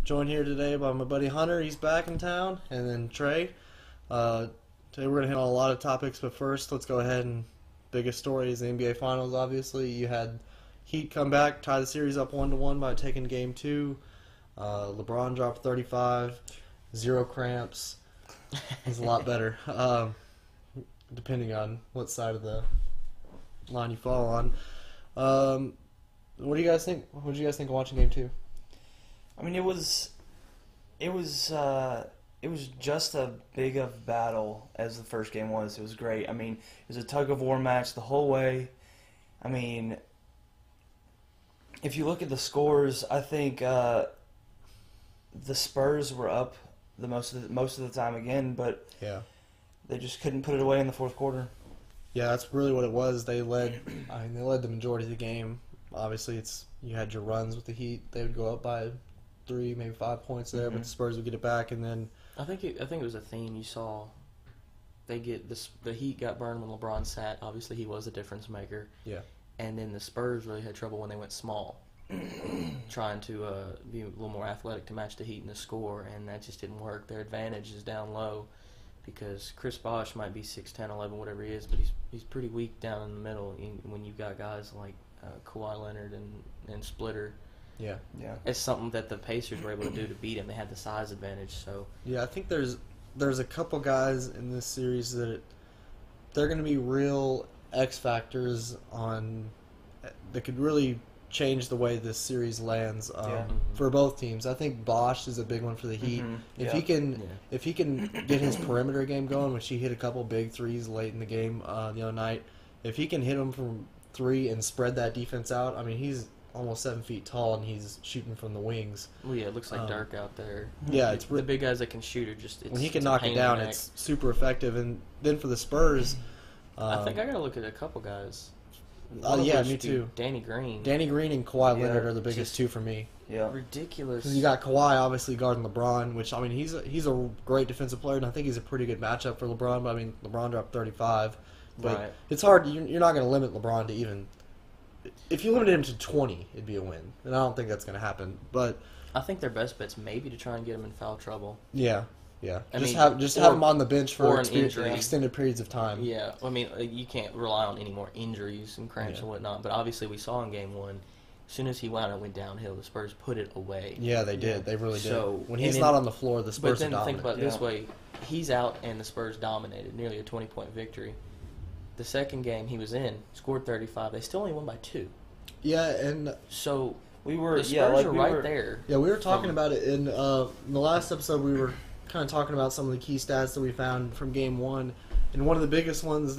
joined here today by my buddy Hunter. He's back in town, and then Trey. Today we're going to hit on a lot of topics, but first let's go ahead and biggest story is the NBA Finals. Obviously, you had Heat come back, tie the series up 1-1 by taking Game 2. LeBron dropped 35, 0 cramps. He's a lot better, depending on what side of the line you fall on. What do you guys think? What did you guys think of watching Game 2? I mean, it was just as big of battle as the first game was. It was great. I mean, it was a tug of war match the whole way. I mean, if you look at the scores, I think the Spurs were up the most of the time again, but Yeah. they just couldn't put it away in the fourth quarter. Yeah, that's really what it was. They led. They led the majority of the game. Obviously, you had your runs with the Heat. They would go up by 3, maybe 5 points there, but the Spurs would get it back, and then I think it was a theme you saw. They get the Heat got burned when LeBron sat. Obviously, he was a difference maker. Yeah. And then the Spurs really had trouble when they went small, trying to be a little more athletic to match the Heat in the score, and that just didn't work. Their advantage is down low because Chris Bosh might be 6'10", 11, whatever he is, but he's pretty weak down in the middle when you've got guys like Kawhi Leonard and Splitter. yeah. It's something that the Pacers were able to do to beat him. They had the size advantage, so Yeah, I think there's a couple guys in this series that they're going to be real X factors that could really change the way this series lands for both teams. I think Bosh is a big one for the Heat. If he can get his perimeter game going, which he hit a couple big threes late in the game the other night, if he can hit them from 3 and spread that defense out, I mean, he's almost 7 feet tall and he's shooting from the wings. well, yeah, it looks like Dirk out there. Yeah, The big guys that can shoot are just when he can knock it down, it's super effective. And then for the Spurs, I think I gotta look at a couple guys. yeah, me too. Danny Green. Danny Green and Kawhi Yeah, Leonard are the biggest just- two for me. Yeah. Ridiculous. Because you got Kawhi obviously guarding LeBron, which I mean he's a great defensive player, and I think he's a pretty good matchup for LeBron. But I mean LeBron dropped 35, but Right. it's hard. You're not going to limit LeBron to even. If you limited him to 20, it'd be a win, and I don't think that's going to happen. But I think their best bet's maybe to try and get him in foul trouble. yeah, I just mean, have him on the bench or for an injury. extended periods of time. Yeah, I mean, you can't rely on any more injuries and cramps and whatnot. But obviously, we saw in Game 1, as soon as he went downhill, the Spurs put it away. Yeah, they did. They really did. So, When he's not on the floor, the But Spurs are then dominant. think about it this way: he's out, and the Spurs dominated, nearly a 20-point victory. The second game he was in, scored 35. They still only won by 2. Yeah, and So We were the Spurs are we right were, there. yeah, we were talking from- about it in the last episode. We were kind of talking about some of the key stats that we found from Game 1, and one of the biggest ones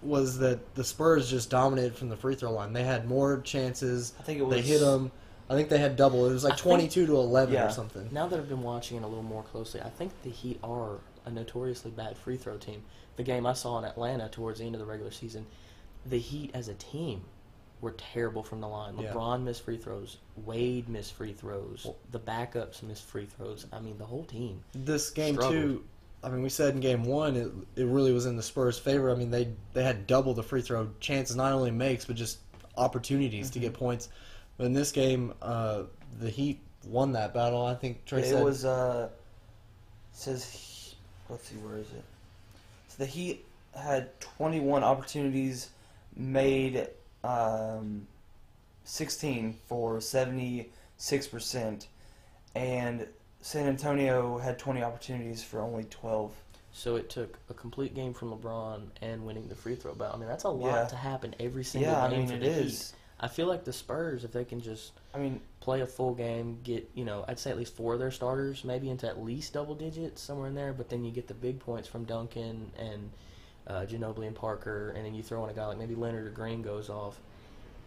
was that the Spurs just dominated from the free throw line. They had more chances. I think it They was hit them. I think they had double. It was like I think- 22 to 11 Yeah. or something. Now that I've been watching it a little more closely, I think the Heat are a notoriously bad free throw team. The game I saw in Atlanta towards the end of the regular season, the Heat as a team were terrible from the line. Yeah. LeBron missed free throws. Wade missed free throws. The backups missed free throws. I mean, the whole team. This Game Struggled. 2, I mean, we said in Game 1 it really was in the Spurs' favor. I mean, they had double the free throw chances, not only makes, but just opportunities to get points. But in this game, the Heat won that battle. I think Trey said It was says let's see, where is it? So the Heat had 21 opportunities, made 16 for 76%, and San Antonio had 20 opportunities for only 12. So it took a complete game from LeBron and winning the free throw battle. I mean, that's a lot Yeah. to happen every single Yeah, I game mean, for it the is. Heat. I feel like the Spurs, if they can just I mean, play a full game, get, I'd say at least 4 of their starters, maybe into at least double digits, somewhere in there, but then you get the big points from Duncan and Ginobili and Parker, and then you throw in a guy like maybe Leonard or Green goes off.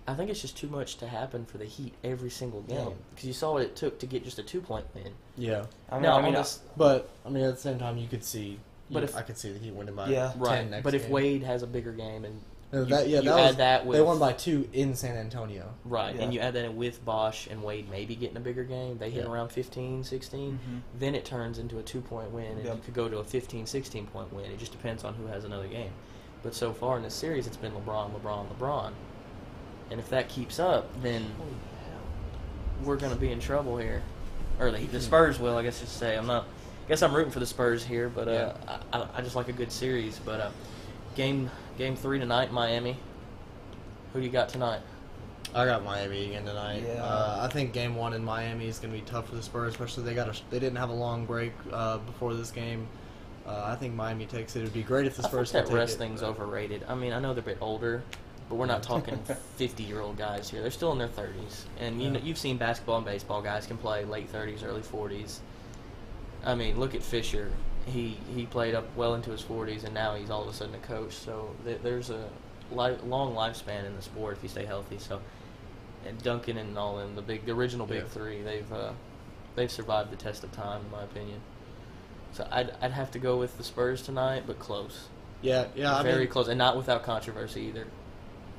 I think it's just too much to happen for the Heat every single game, because you saw what it took to get just a 2-point win. yeah. I mean, Now, I mean, But I mean, at the same time, you could see. But I could see the Heat winning by Yeah. 10 Right, next but if game. Wade has a bigger game and No, you that add was, that with they won by 2 in San Antonio. right, Yeah. and you add that in with Bosh and Wade maybe getting a bigger game, they hit Yeah. around 15, 16, then it turns into a 2-point win, and Yep. you could go to a 15, 16-point win. It just depends on who has another game. But so far in this series, it's been LeBron, LeBron, LeBron. And if that keeps up, then we're going to be in trouble here. or the Spurs will. I guess just say I'm not. I guess I'm rooting for the Spurs here, but I just like a good series. But game 3 tonight, Miami. Who do you got tonight? I got Miami again tonight. Yeah. I think game 1 in Miami is going to be tough for the Spurs, especially they didn't have a long break before this game. I think Miami takes it. It would be great if the Spurs I think could that take rest it. thing's overrated. I mean, I know they're a bit older, but we're not talking 50-year-old guys here. They're still in their 30s. And you know, you've seen basketball and baseball guys can play late 30s, early 40s. I mean, look at Fisher. He played up well into his 40s, and now he's all of a sudden a coach. So there's a long lifespan in the sport if you stay healthy. So, and Duncan and all them, the original big three, they've survived the test of time, in my opinion. So I'd have to go with the Spurs tonight, but close. Yeah. Very close, and not without controversy either.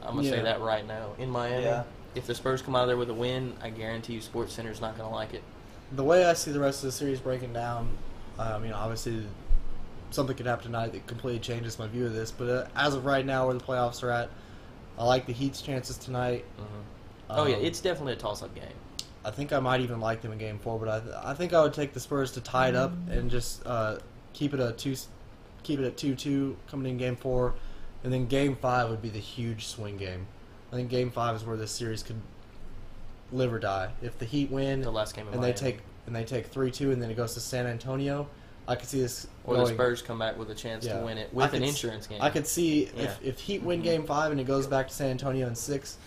I'm gonna say that right now. In Miami, if the Spurs come out of there with a win, I guarantee you, SportsCenter's not gonna like it. The way I see the rest of the series breaking down, obviously something could happen tonight that completely changes my view of this. But as of right now, where the playoffs are at, I like the Heat's chances tonight. Mm-hmm. It's definitely a toss-up game. I think I might even like them in Game 4, but I think I would take the Spurs to tie it up and just keep it at 2-2 coming in Game 4, and then Game 5 would be the huge swing game. I think Game 5 is where this series could live or die. If the Heat win, the last game of and Miami. they take 3-2, and then it goes to San Antonio, I could see this. Or the Spurs come back with a chance to win it with an insurance game. I could see if Heat win Game 5 and it goes back to San Antonio in 6.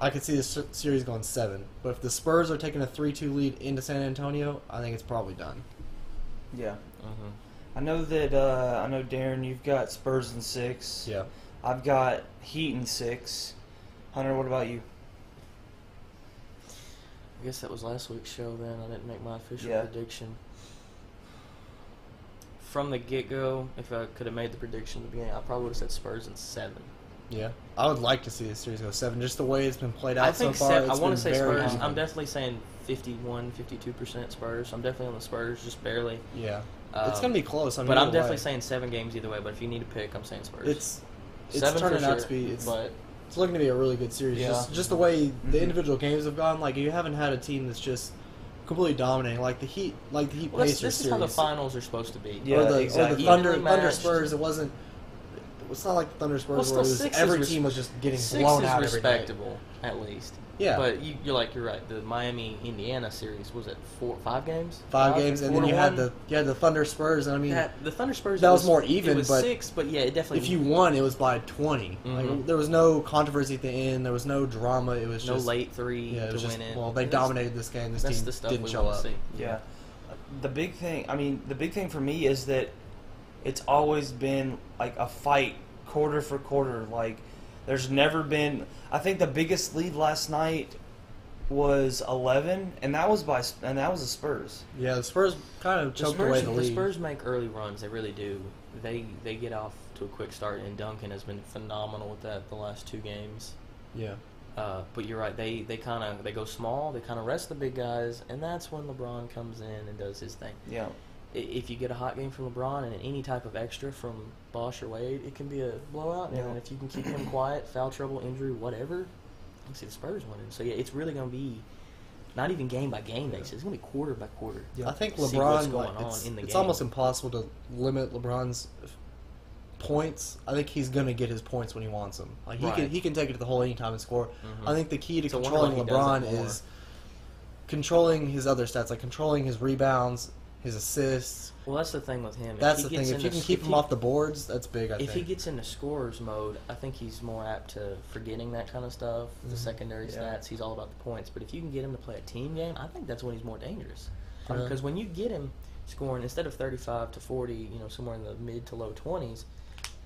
I could see this series going 7. But if the Spurs are taking a 3-2 lead into San Antonio, I think it's probably done. Yeah. Mm-hmm. I know that, Darren, you've got Spurs in 6. Yeah. I've got Heat in 6. Hunter, what about you? I guess that was last week's show then. I didn't make my official prediction. From the get-go, if I could have made the prediction at the beginning, I probably would have said Spurs in 7. Yeah. I would like to see this series go 7. Just the way it's been played out I think so far. I want to say Spurs. Even. I'm definitely saying 51-52% Spurs. I'm definitely on the Spurs, just barely. Yeah. It's going to be close. But I'm definitely saying 7 games either way. But if you need to pick, I'm saying Spurs. It's 7 turning out sure, to be. It's looking to be a really good series. Yeah. Just the way the individual games have gone. Like, you haven't had a team that's just completely dominating. Like the Heat Pacers this series. is how the finals are supposed to be. Yeah, or the exactly. Thunder Spurs. It wasn't. It's not like the Thunder Spurs where every team was just getting blown out every night. 6 is respectable, at least. Yeah. But you're right. The Miami-Indiana series, was it 5 games? 5 games, and then you had the Thunder Spurs, and I mean the Thunder Spurs. That was more even, it was but 6, but yeah, it definitely. If you won, it was by 20. Mm-hmm. Like, there was no controversy at the end. There was no drama. It was no just late 3 it was to just, win it. Well, they dominated this game. This team the stuff didn't we show want up. to see. Yeah. The big thing for me is that it's always been like a fight quarter for quarter. Like, there's never been. I think the biggest lead last night was 11, and that was the Spurs. Yeah, the Spurs kind of choked away the lead. The Spurs make early runs. They really do. They get off to a quick start, and Duncan has been phenomenal with that the last 2 games. Yeah. But you're right. They go small. They kind of rest the big guys, and that's when LeBron comes in and does his thing. Yeah. If you get a hot game from LeBron and any type of extra from Bosh or Wade, it can be a blowout. Yeah. And if you can keep him quiet, foul trouble, injury, whatever, you can see the Spurs winning. So yeah, it's really going to be not even game by game basis. It's going to be quarter by quarter. Yeah. I think See what's LeBron. going on in the it's game. almost impossible to limit LeBron's points. I think he's going to get his points when he wants them. Like he can take it to the hole anytime and score. Mm-hmm. I think the key to So controlling wonder why he does LeBron it more. is controlling his other stats, like controlling his rebounds, his assists. Well, that's the thing with him. That's the thing. If you can keep him off the boards, that's big. I think. If he gets into scorer's mode, I think he's more apt to forgetting that kind of stuff, the secondary stats. He's all about the points. But if you can get him to play a team game, I think that's when he's more dangerous. Because when you get him scoring, instead of 35 to 40, somewhere in the mid to low 20s,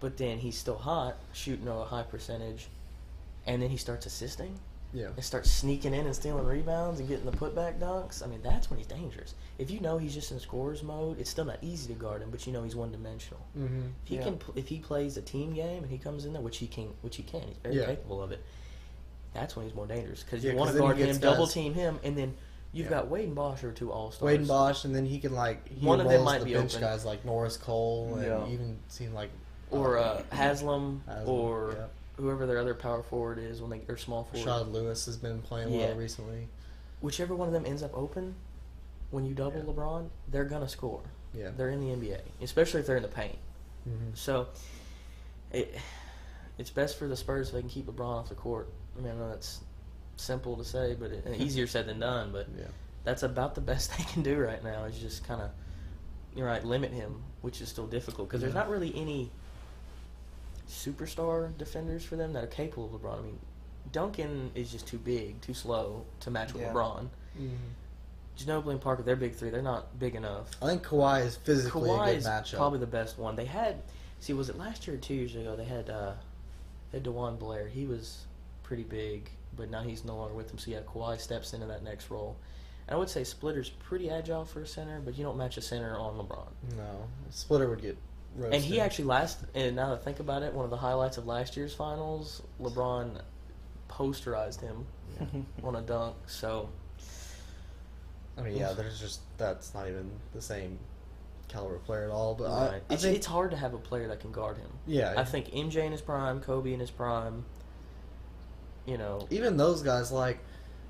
but then he's still hot, shooting a high percentage, and then he starts assisting, and starts sneaking in and stealing rebounds and getting the putback dunks, I mean, that's when he's dangerous. If you know he's just in scorer's mode, it's still not easy to guard him, but he's one-dimensional. Mm-hmm. If he plays a team game and he comes in there, which he can, he's very capable of it. That's when he's more dangerous because you want to guard him, double team him, and then you've got Wade and Bosh are 2 all-stars. Wade and Bosh, and then he can one of them might the be bench open. guys like Norris Cole, and even seen like Haslam, or whoever their other power forward is or small forward. Rashad Lewis has been playing well recently. Whichever one of them ends up open, when you double Yeah. LeBron, they're gonna score. Yeah. They're in the NBA, especially if they're in the paint. Mm-hmm. So it's best for the Spurs if they can keep LeBron off the court. I mean, I know that's simple to say, but easier said than done. But Yeah. that's about the best they can do right now. Is just kind of, you're right, limit him, which is still difficult because there's Yeah. not really any superstar defenders for them that are capable of LeBron. I mean, Duncan is just too big, too slow to match with Yeah. LeBron. Mm-hmm. Ginobili and Parker, they're big three. They're not big enough. I think Kawhi is physically a Kawhi good is matchup. probably the best one. They had, was it last year or 2 years ago? They had DeJuan Blair. He was pretty big, but now he's no longer with them. So yeah, Kawhi steps into that next role. And I would say Splitter's pretty agile for a center, but you don't match a center on LeBron. No, Splitter would get roasted. And he actually and now that I think about it, one of the highlights of last year's finals, LeBron posterized him on a dunk. So I mean, yeah, that's not even the same caliber player at all. But right. I think it's hard to have a player that can guard him. Yeah, I think MJ in his prime, Kobe in his prime. You know, even those guys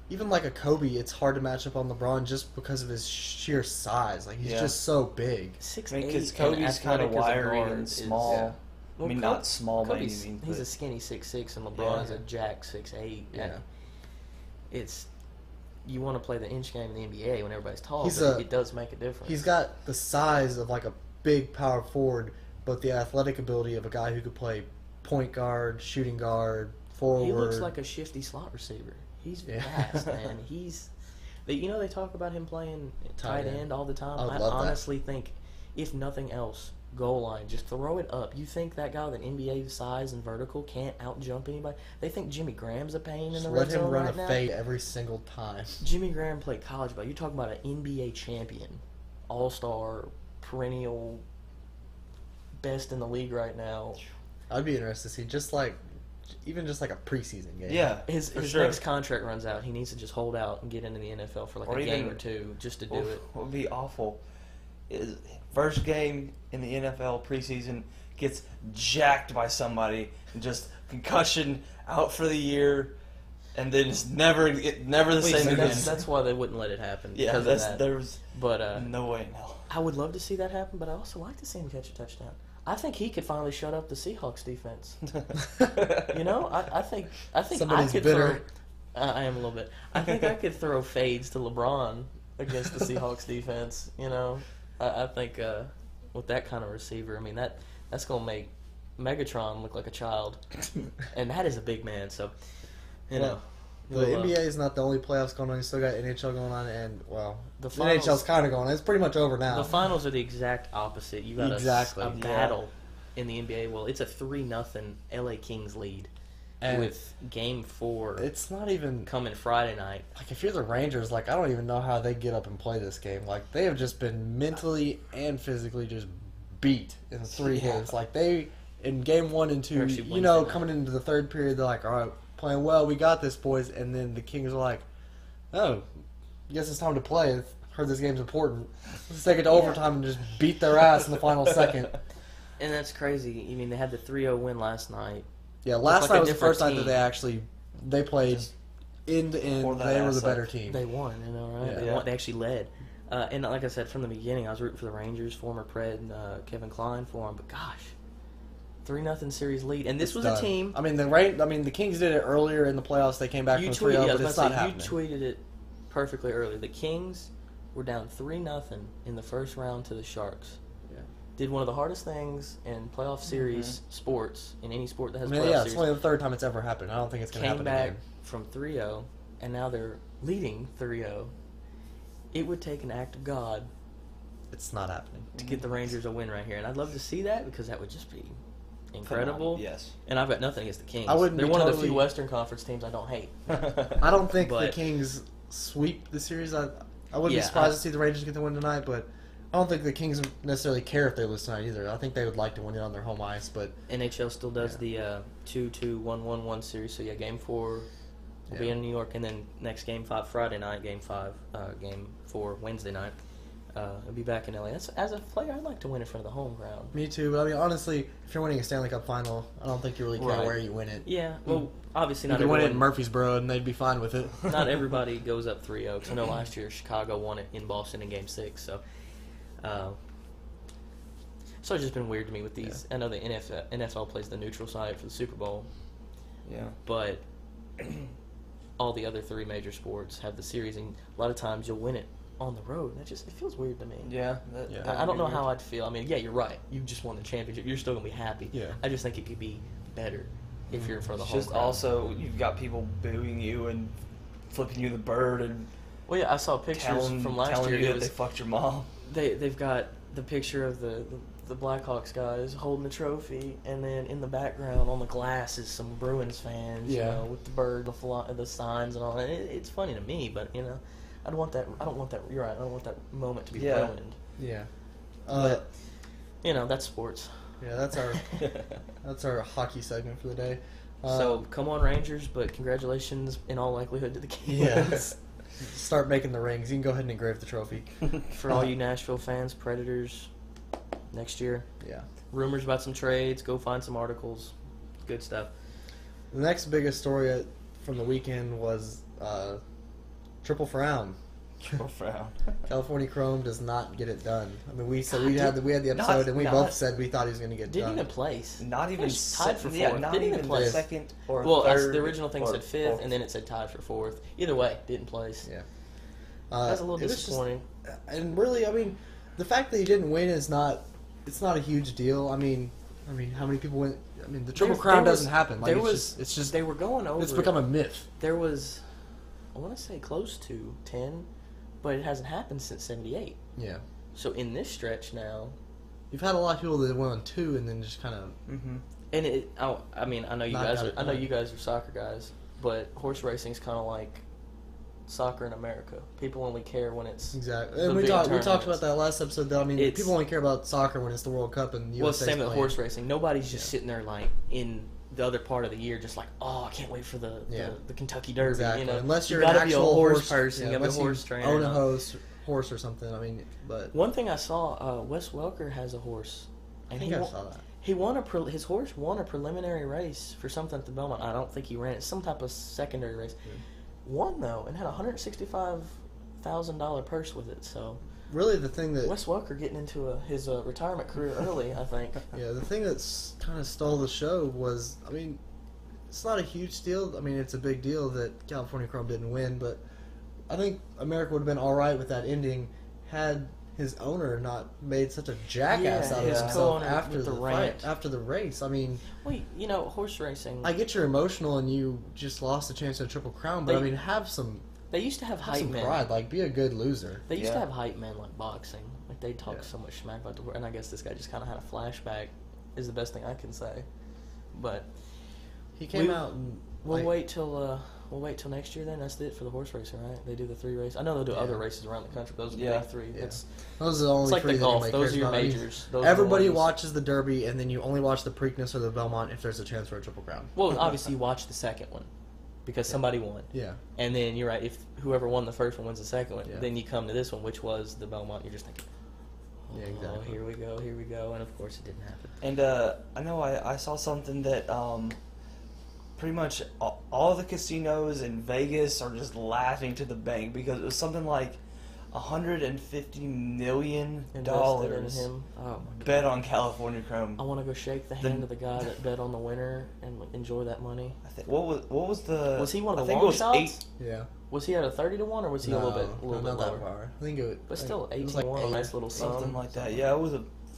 even like a Kobe, it's hard to match up on LeBron just because of his sheer size. Like he's Yeah. just so big. 6'8", Because and Kobe's kind athletic of as a wiry guard and is- small. Yeah. Well, I mean, not small by any Kobe's, means. he's but- a skinny 6'6", and LeBron's Yeah. a jack 6'8". Yeah. And it's, you want to play the inch game in the NBA when everybody's tall, He's but a- it does make a difference. He's got the size of like a big power forward, but the athletic ability of a guy who could play point guard, shooting guard, forward. He looks like a shifty slot receiver. He's Yeah. fast, man. They talk about him playing tight Tight end. end all the time. I would I love that. honestly think, if nothing else, goal line, just throw it up. You think that guy with an NBA size and vertical can't out jump anybody? They think Jimmy Graham's a pain Just in the let red him zone run right a now. fade every single time. Jimmy Graham played college ball. You're talking about an NBA champion, all-star, perennial, best in the league right now. I'd be interested to see even just like a preseason game. Yeah, His for sure. next contract runs out. He needs to just hold out and get into the NFL for like Or a game even- or two just to do Oof, it. What would be awful is first game in the NFL preseason gets jacked by somebody and just concussion out for the year, and then it's never the same again. That's why they wouldn't let it happen. Yeah, because of that. there's But no way in hell. I would love to see that happen. But I also like to see him catch a touchdown. I think he could finally shut up the Seahawks defense. You know, I think Somebody's I could bitter. throw. I am a little bit. I think I could throw fades to LeBron against the Seahawks defense. You know, I think with that kind of receiver, I mean that's gonna make Megatron look like a child, and that is a big man. So, you know. The we'll, NBA is not the only playoffs going on. You still got NHL going on, and The the finals- NHL's kind of going on. It's pretty much over now. The finals are the exact opposite. You got Exactly. a Yeah. battle in the NBA. Well, it's a 3-0 LA Kings lead And with Game 4 it's not even coming Friday night. like if you're the Rangers, like I don't even know how they get up and play this game. Like they have just been mentally and physically just beat in 3 Yeah. games. Like they in game 1 and 2, Actually, you know, Wednesday night. coming into the third period, they're like, all right, playing well, we got this, boys. And then the Kings are like, oh, guess it's time to play. Heard this game's important. Let's take it to overtime and just beat their ass in the final second. And that's crazy. I mean, they had the 3-0 win last night. Yeah, last like night a was the different first night that team. they played Just end to end. pour that They were ass the better up. team. They won, you know, right? Yeah. They won. They actually led. And like I said, from the beginning, I was rooting for the Rangers, former Pred, Kevin Kline for them. But gosh, 3-0 series lead. And this It's was done. a team. I mean, the Kings did it earlier in the playoffs. They came back You from 3-0, tweeted, but I was it's about not to say, happening. you tweeted it perfectly earlier. The Kings were down 3-0 in the first round to the Sharks. Yeah. Did one of the hardest things in playoff series sports, in any sport that I has mean, playoff yeah, it's series. only the third time it's ever happened. I don't think it's going to Came happen back again. from 3-0, and now they're leading 3-0. It would take an act of God It's not happening. to get the Rangers a win right here, and I'd love to see that because that would just be incredible. Yes. And I've got nothing against the Kings. I wouldn't They're be one of the totally- few Western Conference teams I don't hate. I don't think the But- Kings sweep the series. I wouldn't Yeah, be surprised to see the Rangers get the win tonight, but I don't think the Kings necessarily care if they lose tonight either. I think they would like to win it on their home ice, but NHL still does the 2-2-1-1-1 series. So yeah, Game 4 will be Yeah. in New York, and then next Game 5 Friday night, Game 5, Game 4 Wednesday night. I'll be back in LA. As a player, I'd like to win in front of the home crowd. Me too, but I mean, honestly, if you're winning a Stanley Cup final, I don't think you really care Right. where you win it. Yeah, well, obviously You not can win it in everyone. Murfreesboro, and they'd be fine with it. Not everybody goes up 3-0. 'Cause I know last year Chicago won it in Boston in Game 6. So it's just been weird to me with these. I know the NFL plays the neutral site for the Super Bowl, Yeah. but all the other 3 major sports have the series, and a lot of times you'll win it on the road. It feels weird to me. Yeah. I don't know how I'd feel. I mean, yeah, you're right. You just won the championship. You're still gonna be happy. Yeah. I just think it could be better if you're in front of the home Just crowd. also, you've got people booing you and flipping you the bird and Well, yeah, I saw pictures from last telling year. you It that they was, fucked your mom. they've got the picture of the Blackhawks guys holding the trophy, and then in the background on the glass is some Bruins fans, Yeah. you know, with the bird, the signs, and all that. It's funny to me, but you know, I don't want that. You're right. I don't want that moment to be Yeah. ruined. Yeah. But you know, that's sports. Yeah, that's our hockey segment for the day. So come on, Rangers! But congratulations, in all likelihood, to the yeah, Kings. start making the rings. You can go ahead and engrave the trophy. For all you Nashville fans, Predators, next year. Yeah. Rumors about some trades. Go find some articles. Good stuff. The next biggest story from the weekend was Triple Frown. Triple frown. California Chrome does not get it done. I mean, we God, had the episode, and we not- both said we thought he was going to get Didn't done. even place. Not even It's tied for yeah, fourth. not Didn't even even place. second or Well, third. the original thing or said fifth, fourth. and then it said tied for fourth. Either way, didn't place. Yeah. That's a little it was just- disappointing. and really, I mean, the fact that he didn't win is not a huge deal. I mean, how many people went? I mean, the Triple Crown doesn't happen. Like, it's just they were going over. it's become a myth. There was, I want to say close to 10, but it hasn't happened since '78. Yeah. So in this stretch now, You've had a lot of people that went on 2 and then just kind of Mm-hmm. and it. I mean, I know you Not guys. got Are, it I know done. you guys are soccer guys, but horse racing's kind of like soccer in America. People only care when it's exactly. the And we big talked tournaments. about that last episode. Though I mean, It's- people only care about soccer when it's the World Cup and the Well, USA's same with playing. horse racing. Nobody's just Yeah. sitting there like in the other part of the year, just like, oh, I can't wait for the Kentucky Derby. Exactly. You know, Unless you're you an gotta be a actual horse person, yeah, you gotta be a unless horse trainer. own a and all. horse or something. I mean, but One thing I saw, Wes Welker has a horse, I and think I saw that. he won his horse won a preliminary race for something at the Belmont. I don't think he ran it, some type of secondary race. Yeah. Won though, and had a $165,000 purse with it. So Really, the thing that Wes Welker getting into his retirement career early, I think. yeah, the thing that's kind of stole the show was, I mean, it's not a huge deal. I mean, it's a big deal that California Chrome didn't win, but I think America would have been all right with that ending had his owner not made such a jackass Yeah, out of his himself co-owner after with the the fight, rant. after the race. I mean, Well, you know, horse racing. I get you're emotional and you just lost a chance at a Triple Crown, but I They- mean, have some They used to have hype men. pride. Like, be a good loser. They used to Yeah. have hype men like boxing. Like they talk Yeah. so much smack about the and I guess this guy just kind of had a flashback. Is the best thing I can say. But He came We- out and we'll like, wait till next year. Then that's it for the horse racing, right? They do the 3 races. I know they'll do Yeah. other races around the country. But those are the Yeah. big 3. Yeah. It's those are the only like three the that golf. anybody Those cares are your about. I mean, majors. Those are the everybody ones- watches the Derby, and then you only watch the Preakness or the Belmont if there's a chance for a Triple Crown. Well, obviously you watch the second one because somebody won. Yeah. And then you're right. If whoever won the first one wins the second one, Yeah. then you come to this one, which was the Belmont. You're just thinking, oh, Yeah, exactly. here we go, and of course it didn't happen. And I know I saw something that pretty much all the casinos in Vegas are just laughing to the bank because it was something like $150 million Invested in him. Oh my God. bet on California Chrome. I want to go shake the hand of the guy that bet on the winner and enjoy that money. I think what was the Was he one of I the think long it was shots? Yeah. Was he at a 30-1 or was he a little bit not lower? that far. I think it. But still, it was 18-1, a 8. nice little sum. something like that. Yeah, it was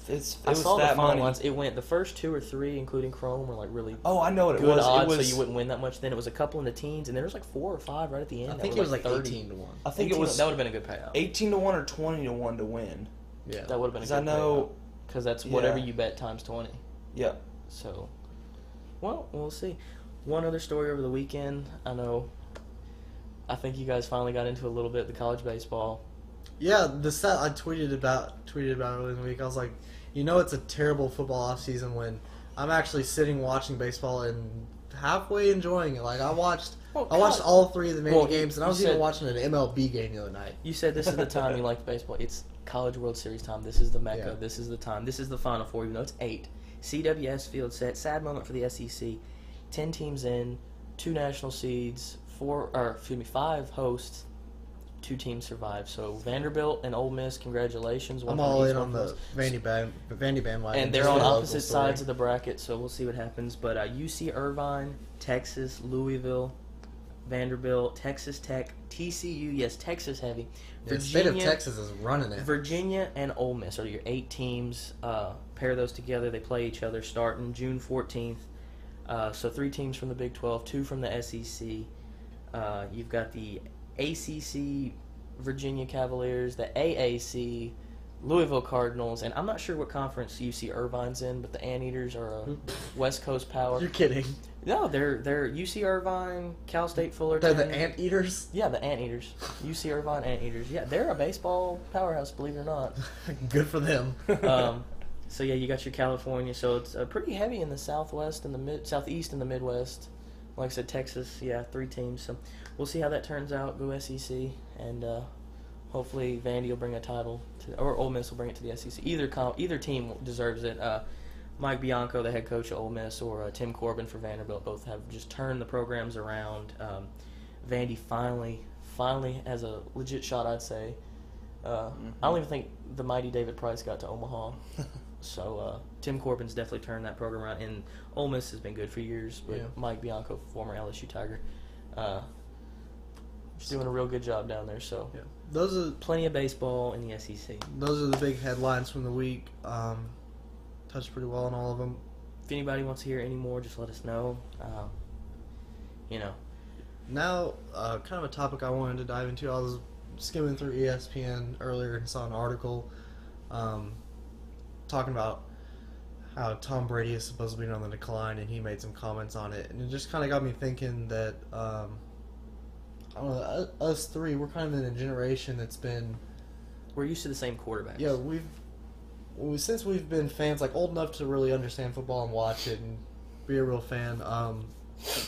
it I was saw the that final money. ones. It went the first 2 or 3, including Chrome, were like really Oh, I know what it good was. odds, It was so you wouldn't win that much. Then it was a couple in the teens, and there was like 4 or 5 right at the end. I that think were it was like 30. 18-1. I think it 18 was that would have been a good payout. 18-1 or 20-1 to win. Yeah. That would have been a Because good I know, because that's whatever Yeah. you bet times 20. yeah. So, well, we'll see. One other story over the weekend. I think you guys finally got into a little bit the college baseball. Yeah, the set I tweeted about earlier in the week. I was like, it's a terrible football off season when I'm actually sitting watching baseball and halfway enjoying it. Like I watched Well, I watched all 3 of the Vandy games, and I you was even said- watching an MLB game the other night. You said this is the time you like baseball. It's College World Series time. This is the Mecca. Yeah. This is the time. This is the Final Four, even though it's 8. CWS field set. Sad moment for the SEC. 10 teams in, 2 national seeds, 5 hosts, 2 teams survive. So Vanderbilt and Ole Miss, congratulations. I'm all in on the Vandy bandwagon. And they're Just on for the local opposite story. sides of the bracket, so we'll see what happens. But UC Irvine, Texas, Louisville, Vanderbilt, Texas Tech, TCU, yes, Texas heavy. The state of Texas is running it. Virginia and Ole Miss are your 8 teams. Pair those together. They play each other starting June 14th. So 3 teams from the Big 12, 2 from the SEC. You've got the ACC Virginia Cavaliers, the AAC Louisville Cardinals, and I'm not sure what conference UC Irvine's in, but the Anteaters are a West Coast power. You're kidding. No, they're UC Irvine, Cal State Fullerton. They're the Anteaters? Yeah, the Anteaters. UC Irvine Anteaters. Yeah, they're a baseball powerhouse, believe it or not. Good for them. So yeah, you got your California. So it's pretty heavy in the Southwest and the Southeast and the Midwest. Like I said, Texas. Yeah, 3 teams. So we'll see how that turns out. Go SEC, and hopefully Vandy will bring a title or Ole Miss will bring it to the SEC. Either team deserves it. Mike Bianco, the head coach of Ole Miss, or Tim Corbin for Vanderbilt, both have just turned the programs around. Vandy finally has a legit shot, I'd say. I don't even think the mighty David Price got to Omaha. So Tim Corbin's definitely turned that program around, and Ole Miss has been good for years. But Yeah. Mike Bianco, former LSU Tiger, just doing a real good job down there. So Yeah. Those are plenty of baseball in the SEC. the big headlines from the week. Touched pretty well on all of them. If anybody wants to hear any more, just let us know. Now, kind of a topic I wanted to dive into. I was skimming through ESPN earlier and saw an article talking about how Tom Brady is supposed to be on the decline, and he made some comments on it. And it just kind of got me thinking that, I don't know, us 3, we're kind of in a generation that's been... We're used to the same quarterbacks. Yeah, since we've been fans, like old enough to really understand football and watch it and be a real fan,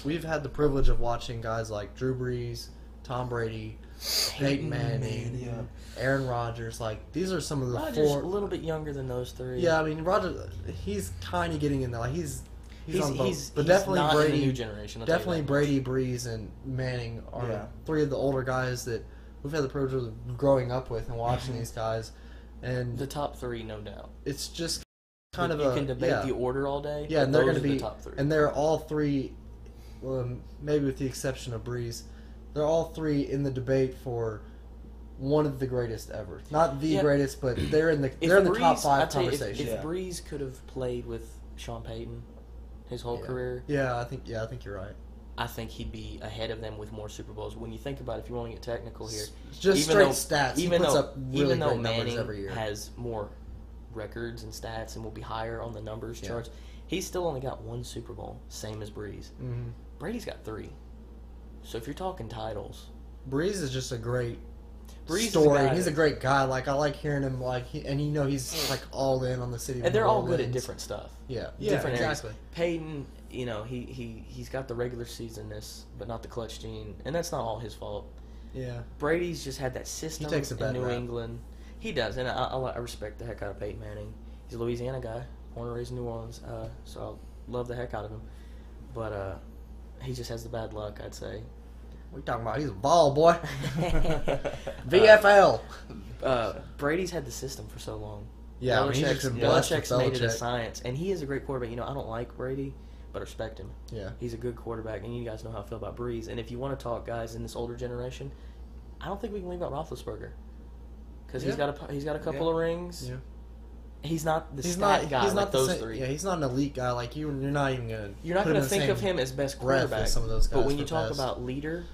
we've had the privilege of watching guys like Drew Brees, Tom Brady, Peyton Manning, Aaron Rodgers. Like, these are some of the Rodgers 4. a little bit younger than those 3. Yeah, I mean, Rodgers, he's kind of getting in there. Like, he's on both. But he's definitely not Brady, in the new generation. I'll tell you definitely that. Brady, Brees, and Manning are 3 of the older guys that we've had the privilege of growing up with and watching these guys. And The top 3, no doubt. it's just kind of you can debate the yeah. order all day. Yeah, but and they're those going to are be, the top 3. and they're all 3, maybe with the exception of Breeze, they're all 3 in the debate for one of the greatest ever. Not the greatest, but they're in the top 5 conversation. If Breeze could have played with Sean Payton his whole career, I think you're right. I think he'd be ahead of them with more Super Bowls. When you think about it, if you want to get technical here, Just even straight stats. Even he puts though, up really even though great numbers Manning every year. has more records and stats and will be higher on the numbers charts, he's still only got 1 Super Bowl, same as Breeze. Mm-hmm. Brady's got 3. So if you're talking titles, Breeze is just a great Breeze story. is a guy He's a great guy. Like, I like hearing him. Like, he's like all in on the city. and they're all good at Orleans. different stuff. Yeah, Different areas. exactly. Peyton, he's got the regular seasonness, but not the clutch gene, and that's not all his fault. Yeah, Brady's just had that system takes a in bad New rap. England. He does, and I respect the heck out of Peyton Manning. He's a Louisiana guy, born and raised in New Orleans, so I love the heck out of him. But he just has the bad luck, I'd say. What are you talking about? He's a ball boy. VFL. Brady's had the system for so long. Yeah, I mean, he's just been blessed with Belichick's made it a Belichick. science, and he is a great quarterback. I don't like Brady, but I respect him. Yeah. He's a good quarterback, and you guys know how I feel about Breeze. And if you want to talk guys in this older generation, I don't think we can leave out Roethlisberger because he's got a couple of rings. Yeah. He's not the He's stat not. guy He's like not the those same, 3. Yeah, he's not an elite guy like you. And you're not even gonna. You're not going to think of him as best breath as quarterback. some of those guys But when you for talk best. about leader,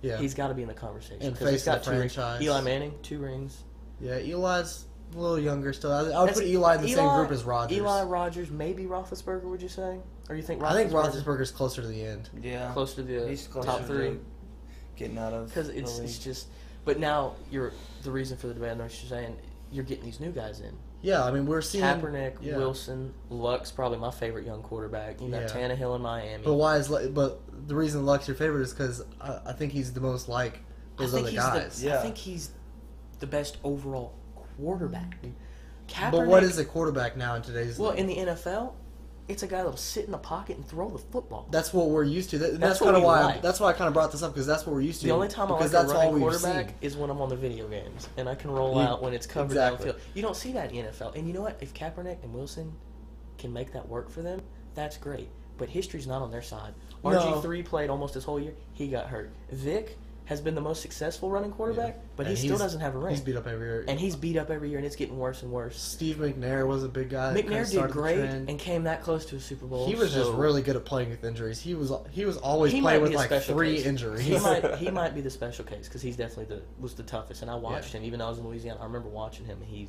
Yeah. he's got to be in the conversation. And 'cause he's face got of the 2 rings. franchise. Eli Manning, 2 rings. Yeah, Eli's a little younger still. I would put Eli in the same group as Rodgers. Eli, Rodgers, maybe Roethlisberger, would you say? Or you think Roethlisberger? I think Roethlisberger's closer to the end. Yeah. Close to the He's closer top to 3. getting out of Because the league. it's just... But now, the reason for the debate, I know what you're saying, you're getting these new guys in. Yeah, I mean, we're seeing Kaepernick, Wilson, Luck's probably my favorite young quarterback. You got Tannehill in Miami. But why is but the reason Luck's your favorite is because I think he's the most like those other guys. I think he's the best overall quarterback. Kaepernick, But what is a quarterback now in today's in the NFL, it's a guy that'll sit in the pocket and throw the football. That's what we're used to. That's what kind of we why. like. That's why I kind of brought this up because that's what we're used to. The only time I like a running quarterback is when I'm on the video games and I can roll out when it's covered downfield. You don't see that in the NFL. And you know what? If Kaepernick and Wilson can make that work for them, that's great. But history's not on their side. RG3 played almost his whole year. He got hurt. Vic has been the most successful running quarterback, but he still doesn't have a ring. He's beat up every year. And he's beat up every year, and it's getting worse and worse. Steve McNair was a big guy. McNair did great and came that close to a Super Bowl. He was just really good at playing with injuries. He was always playing with like 3 injuries. He might be the special case because he's definitely was the toughest. And I watched him even though I was in Louisiana. I remember watching him. He's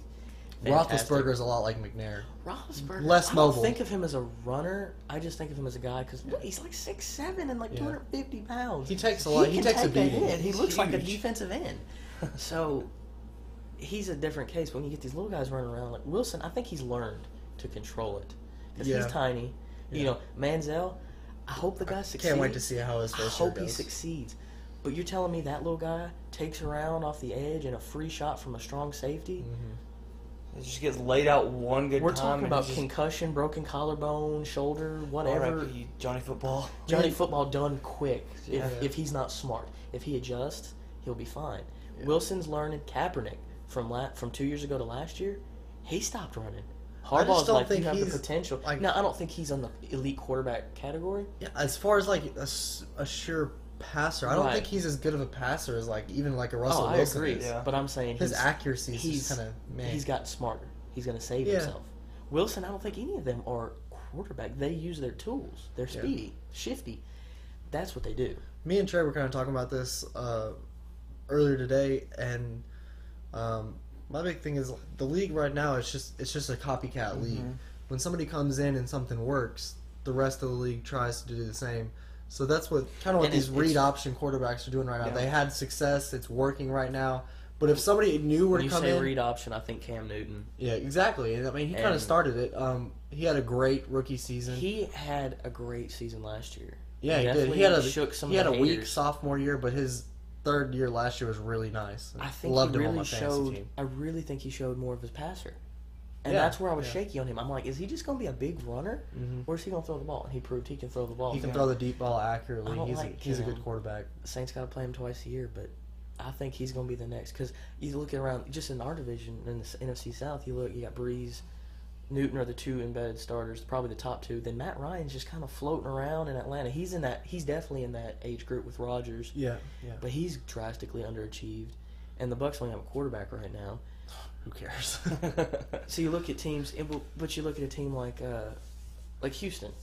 Roethlisberger's a lot like McNair. Roethlisberger, less mobile. I don't think of him as a runner. I just think of him as a guy because he's like 6'7" and like 250 pounds. He takes a lot. He takes a beating. He looks like a defensive end. So he's a different case. When you get these little guys running around like Wilson, I think he's learned to control it because he's tiny. You know, Manziel. I hope the guy succeeds. Can't wait to see how his first year goes. I hope he succeeds. But you're telling me that little guy takes around off the edge and a free shot from a strong safety? Mm-hmm. It just gets laid out one good time. We're talking about concussion, broken collarbone, shoulder, whatever. Johnny Football. Johnny Football done quick. If he's not smart. If he adjusts, he'll be fine. Yeah. Wilson's learning. Kaepernick from 2 years ago to last year, he stopped running. Harbaugh's like, you have the potential. Now, I don't think he's on the elite quarterback category. Yeah, as far as like a sure passer, I don't think he's as good of a passer as like even like a Russell Wilson. I agree. Is. But I'm saying his accuracy is just kind of He's gotten smarter. He's going to save himself. Wilson, I don't think any of them are quarterback. They use their tools. They're speedy, shifty. That's what they do. Me and Trey were kind of talking about this earlier today, and my big thing is the league right now. It's just a copycat league. When somebody comes in and something works, the rest of the league tries to do the same. So that's what these read option quarterbacks are doing right now. Yeah. They had success. It's working right now. But if somebody new were to come in... When you say read option, I think Cam Newton. Yeah, exactly. I mean, he kind of started it. He had a great rookie season. He had a great season last year. Yeah, he did. He had a weak sophomore year, but his third year last year was really nice. I think he really showed... I really think he showed more of his passer. And that's where I was shaky on him. I'm like, is he just going to be a big runner, or is he going to throw the ball? And he proved he can throw the ball. He can throw the deep ball accurately. He's a good quarterback. Saints got to play him twice a year, but I think he's going to be the next. Because you look around, just in our division, in the NFC South, you got Breeze, Newton are the 2 embedded starters, probably the top 2. Then Matt Ryan's just kind of floating around in Atlanta. He's definitely in that age group with Rodgers. Yeah. But he's drastically underachieved. And the Bucs only have a quarterback right now. Who cares? So you look at teams, but you look at a team like Houston.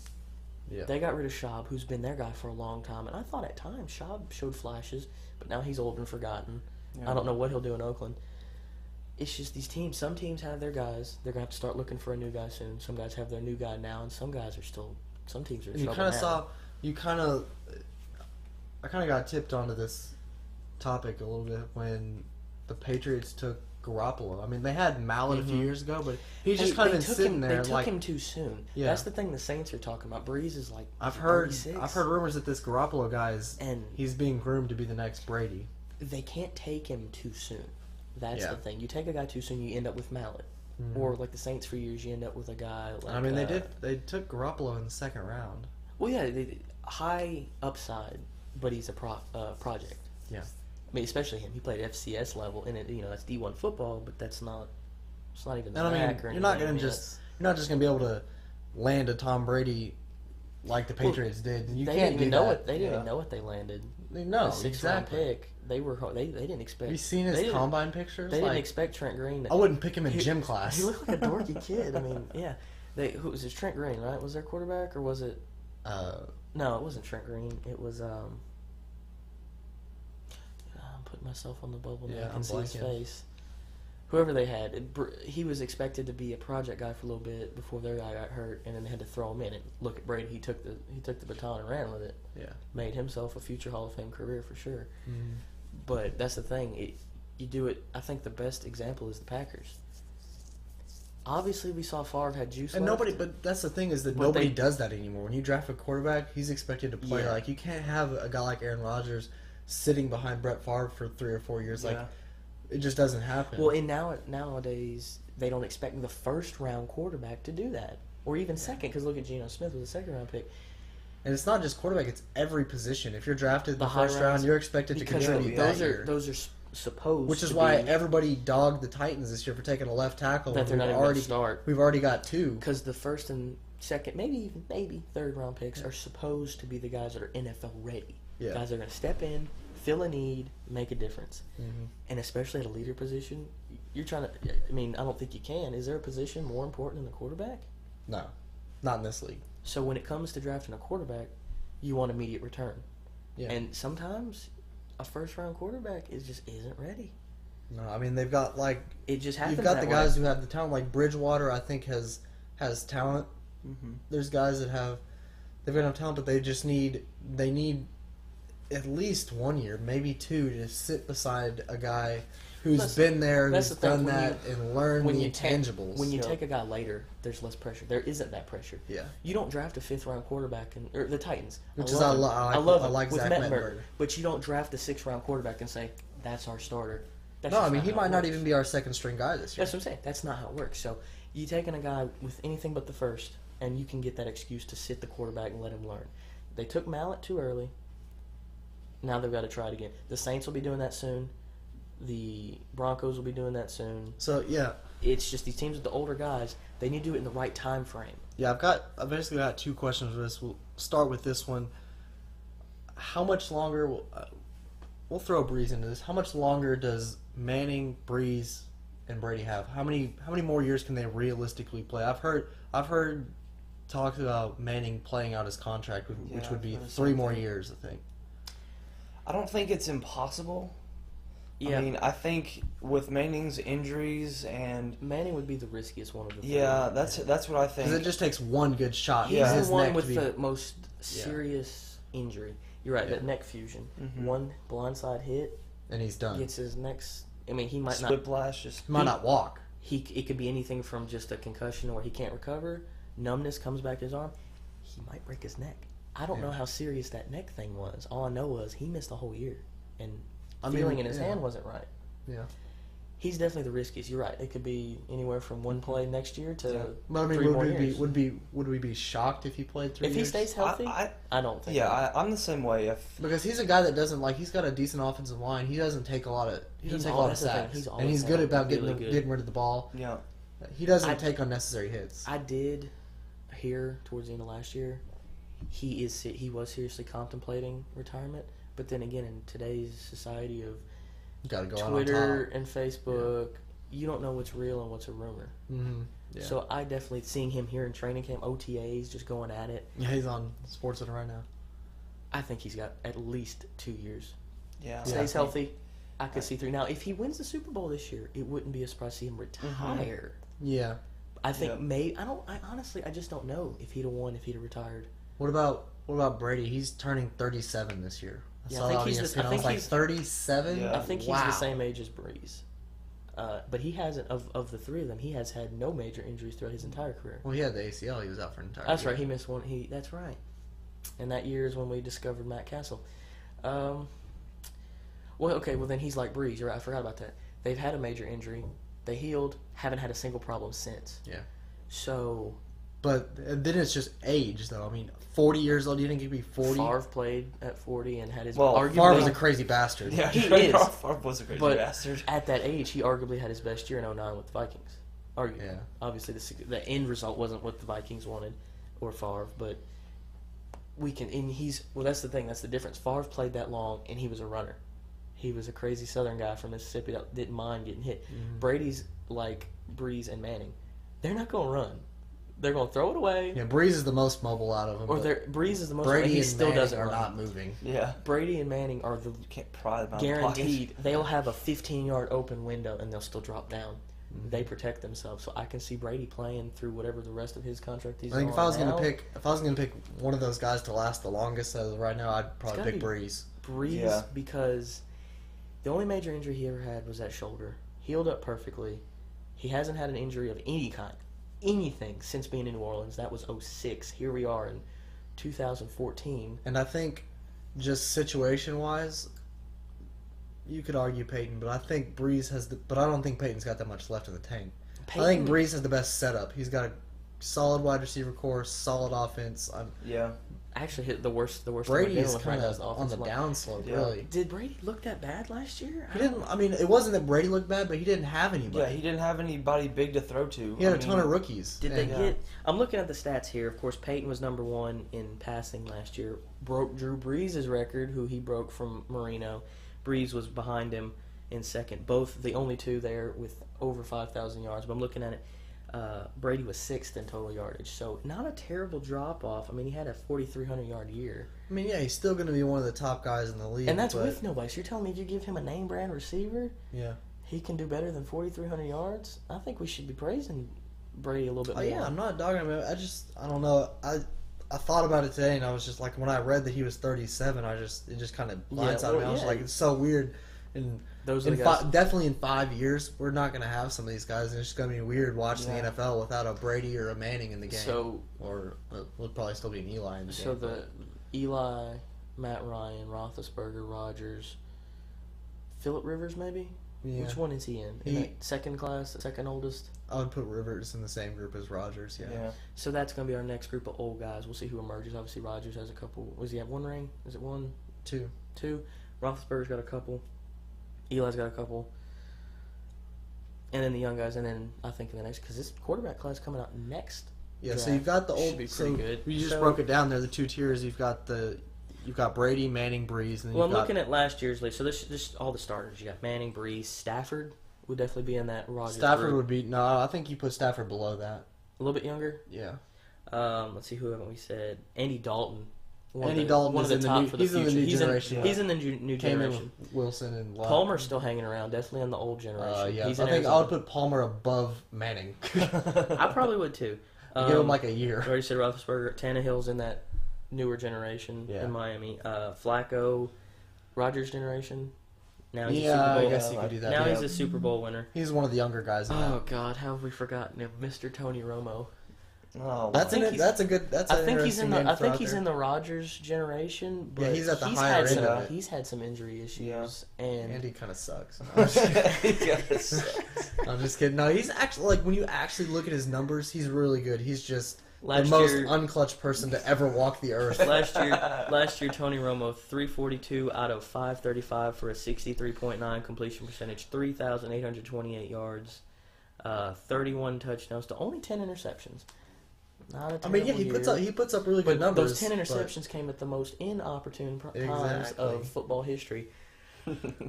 Yeah. They got rid of Schaub, who's been their guy for a long time, and I thought at times Schaub showed flashes, but now he's old and forgotten. Yeah. I don't know what he'll do in Oakland. It's just these teams. Some teams have their guys. They're gonna have to start looking for a new guy soon. Some guys have their new guy now, and some guys are still. Some teams are. And I kind of got tipped onto this topic a little bit when the Patriots took Garoppolo. I mean, they had Mallett a few years ago, but he's just kind of sitting there. They took him too soon. Yeah. That's the thing the Saints are talking about. Breeze is like I've heard rumors that this Garoppolo guy he's being groomed to be the next Brady. They can't take him too soon. That's the thing. You take a guy too soon, you end up with Mallett. Or like the Saints for years, you end up with a guy like... I mean, they took Garoppolo in the second round. Well, yeah, high upside, but he's a project. Yeah. I mean, especially him. He played FCS level, and that's D1 football, but that's not. It's not even. I mean, you're not just gonna be able to land a Tom Brady like the Patriots did. You can't do that. They didn't even know what they landed. No, the 6th round pick. They didn't expect. Have you seen his combine pictures? They didn't expect Trent Green. I wouldn't pick him in gym class. He looked like a dorky kid. I mean, yeah. Who was it? Trent Green, right? Was their quarterback, or was it? No, it wasn't Trent Green. It was. I'm putting myself on the bubble now. I can see his face. Whoever they had, he was expected to be a project guy for a little bit before their guy got hurt, and then they had to throw him in. And look at Brady; he took the baton and ran with it. Yeah, made himself a future Hall of Fame career for sure. Mm-hmm. But that's the thing; you do it. I think the best example is the Packers. Obviously, we saw Favre had juice And left. but that's the thing is that But nobody they- does that anymore. When you draft a quarterback, he's expected to play. Yeah. Like, you can't have a guy like Aaron Rodgers sitting behind Brett Favre for 3 or 4 years. Like, Yeah. it just doesn't happen. Well, nowadays, they don't expect the first-round quarterback to do that. Or even second, because look at Geno Smith was a second-round pick. And it's not just quarterback; it's every position. If you're drafted in the high first round, rounds, you're expected to Because contribute those that are year. those are supposed Which is to why be, everybody dogged the Titans this year for taking a left tackle. that when they're not we've even going already to start. We've already got 2. Because the first and second, maybe third round picks are supposed to be the guys that are NFL ready. Yeah. Guys that are going to step in, fill a need, make a difference. Mm-hmm. And especially at a leader position, you're trying to. I mean, I don't think you can. Is there a position more important than the quarterback? No, not in this league. So when it comes to drafting a quarterback, you want immediate return. Yeah. And sometimes a first round quarterback isn't ready. No, I mean they've got like It just happens. you've got that the way. guys who have the talent. Like Bridgewater, I think has talent. Mm-hmm. There's guys that they've got enough talent, but they need at least 1 year, maybe 2, to sit beside a guy who's Listen, been there, that's who's the thing, done when that, and learned the intangibles. When you Yeah. take a guy later, there's less pressure. There isn't that pressure. Yeah. You don't draft a 5th-round quarterback, or the Titans. Which I is love him. I love I him like with Zach Mettenberger. Mettenberger. But you don't draft a 6th-round quarterback and say, that's our starter. That's No, just I mean not he how it might not works. even be our second string guy this year. That's what I'm saying. That's not how it works. So you taking a guy with anything but the first, and you can get that excuse to sit the quarterback and let him learn. They took Mallet too early. Now they've got to try it again. The Saints will be doing that soon. The Broncos will be doing that soon. So yeah, It's just these teams with the older guys, they need to do it in the right time frame. yeah. I've basically got 2 questions for this. We'll start with this one. How much longer? We'll throw Breeze into this. How much longer does Manning, Breeze, and Brady have? How many more years can they realistically play? I've heard talks about Manning playing out his contract, which Yeah, would be I've heard 3 more something. years, I think. I don't think it's impossible. Yeah, I mean, I think with Manning's injuries and Manning would be the riskiest one of the three. yeah, that's what I think. Because it just takes one good shot. He's for Yeah. his the one neck to with be- the most serious injury. You're right, Yeah. that neck fusion. Mhm. One blindside hit and he's done. gets his next. I mean, he might not. Whiplash, just He might not walk. It could be anything from just a concussion where he can't recover, numbness comes back to his arm. He might break his neck. I don't Yeah. know how serious that neck thing was. All I know was he missed the whole year, and I mean, feeling in his yeah. hand wasn't right. Yeah. He's definitely the riskiest. You're right. It could be anywhere from one play next year to Yeah. But I mean, 3 more would years. we be shocked if he played 3 If years? he stays healthy, I don't think. yeah, I'm the same way. If Because he's a guy that doesn't he's got a decent offensive line. He doesn't take a lot of That's the thing, sacks, he's and always he's good had about really good- getting rid of the ball. yeah, He doesn't I- take unnecessary hits. I did hear towards the end of last year he was seriously contemplating retirement, but then again, in today's society of Got to go Twitter out on top. and Facebook, you don't know what's real and what's a rumor. Mm-hmm. Yeah. So I definitely seeing him here in training camp, OTAs, just going at it. Yeah, he's on SportsCenter right now. I think he's got at least 2 years. yeah, Stays healthy. I could see 3. Now, if he wins the Super Bowl this year, it wouldn't be a surprise to see him retire. Yeah. I think Yep. I honestly just don't know if he'd have won if he'd have retired. What about Brady? He's turning 37 this year. Yeah, saw I think that on he's ESPN. I I think was like he's 37. Yeah. I think he's Wow. the same age as Breeze. But he hasn't of the 3 of them. He has had no major injuries throughout his entire career. Well, he had the ACL. He was out for an entire. That's year. right. He missed one. That's right. And that year is when we discovered Matt Castle. Well, okay. Well, then he's like Breeze. You're right. I forgot about that. They've had a major injury. They healed. Haven't had a single problem since. Yeah. So But then it's just age, though. I mean, 40 years old. Do you think he'd be 40? Favre played at 40 and had his Well, Favre arguably was a crazy bastard. yeah. He is. Favre was a crazy But bastard. at that age, he arguably had his best year in 2009 with the Vikings. Yeah. Obviously, the end result wasn't what the Vikings wanted or Favre, but we can. And that's the thing. That's the difference. Favre played that long, and he was a runner. He was a crazy Southern guy from Mississippi that didn't mind getting hit. Mm-hmm. Brady's like Breeze and Manning. They're not going to run. They're going to throw it away. Yeah, Breeze is the most mobile out of them. Or but Breeze is the most. Brady he and still Manning doesn't are run. not moving. Yeah, Brady and Manning are the can't pry them out. guaranteed. They'll have a 15-yard open window and they'll still drop down. Mm-hmm. They protect themselves, so I can see Brady playing through whatever the rest of his contract he's I think on if I was now. gonna pick one of those guys to last the longest as of right now, I'd probably gotta pick be- Breeze. Breeze, Yeah. because the only major injury he ever had was that shoulder. Healed up perfectly. He hasn't had an injury of any kind, anything, since being in New Orleans. That was '06. Here we are in 2014. And I think, just situation-wise, you could argue Peyton, but I think Breeze has but I don't think Peyton's got that much left in the tank. I think Breeze has the best setup. He's got a solid wide receiver core, solid offense. Yeah. Actually hit the worst. Brady is right kind now of on the downslope, Yeah. really. Did Brady look that bad last year? He didn't. I mean, it wasn't that Brady looked bad, but he didn't have anybody. Yeah, he didn't have anybody big to throw to. He had a ton of rookies. Did they And, get? I'm looking at the stats here. Of course, Peyton was number 1 in passing last year. Broke Drew Brees' record, who he broke from Marino. Brees was behind him in second. Both the only two there with over 5,000 yards. But I'm looking at it. Brady was 6th in total yardage, so not a terrible drop off. I mean, he had a 4,300-yard year. I mean, yeah, he's still going to be one of the top guys in the league. And that's but, with nobody. So you're telling me if you give him a name brand receiver, yeah, he can do better than 4,300 yards? I think we should be praising Brady a little bit more. Yeah, I'm not dogging him. I don't know. I thought about it today, and I was just like, when I read that he was 37, it just kind of blindsided me. I was like, it's so weird. And those are the guys. Definitely in 5 years, we're not going to have some of these guys, and it's just going to be weird watching the NFL without a Brady or a Manning in the game. So, or we'll probably still be an Eli in the game. So the Eli, Matt Ryan, Roethlisberger, Rodgers, Phillip Rivers, maybe. Yeah. Which one is he in? That second class, the second oldest? I would put Rivers in the same group as Rodgers. Yeah. So that's going to be our next group of old guys. We'll see who emerges. Obviously, Rodgers has a couple. Does he have 1 ring? Is it 1? 2. 2. Roethlisberger's got a couple. Eli's got a couple. And then the young guys, and then I think in the next, because this quarterback class coming out next. Yeah, draft so you've got the should old. be So pretty good. you just broke it down there. The 2 tiers. You've got Brady, Manning, Breeze, and then I'm looking at last year's list. So this all the starters. You got Manning, Breeze, Stafford would definitely be in that Rodgers Stafford group. would be no. I think you put Stafford below that. A little bit younger. Yeah. Let's see, who haven't we said? Andy Dalton. Dalton one is of the in top the new, for the he's future. in the new generation. He's in the new Came in generation. with Wilson and Watt. Palmer's still hanging around, definitely in the old generation. Yeah, He's I in think I Arizona. would put Palmer above Manning. I probably would too. Give him like a year. I already said Roethlisberger. Tannehill's in that newer generation in Miami. Flacco, Rodgers generation. Now he's a Super Bowl. I guess you could do that. Now he's a Super Bowl winner. He's one of the younger guys. Oh God, how have we forgotten him, Mr. Tony Romo? Oh, that's a good. I think he's in the Rodgers generation. But he's at the higher end of it. He's had some injury issues, and he kind of sucks. Yes. I'm just kidding. No, he's actually when you actually look at his numbers, he's really good. He's just the most unclutched person to ever walk the earth. Last year, Tony Romo 342 out of 535 for a 63.9 completion percentage, 3,828 yards, 31 touchdowns to only 10 interceptions. Not a terrible year. he puts up really good numbers. Those 10 interceptions came at the most inopportune times of football history.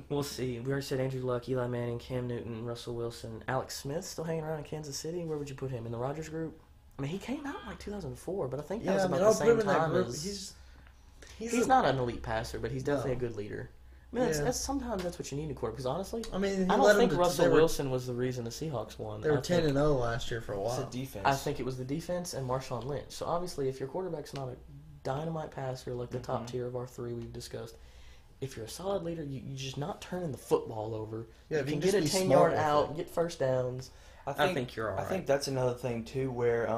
We'll see. We already said Andrew Luck, Eli Manning, Cam Newton, Russell Wilson, Alex Smith still hanging around in Kansas City. Where would you put him in the Rodgers group? I mean, he came out in like 2004, but I think that was about the same time as. He's not an elite passer, but he's definitely a good leader. I mean, sometimes that's what you need in a quarterback. Because honestly, I don't think Russell Wilson was the reason the Seahawks won. They were 10-0 last year for a while. It's the defense. I think it was the defense and Marshawn Lynch. So obviously, if your quarterback's not a dynamite passer like the top tier of our 3 we've discussed, if you're a solid leader, you're just not turning the football over. Yeah, you can get a 10-yard out, get first downs. I think you're all right. I think that's another thing too, where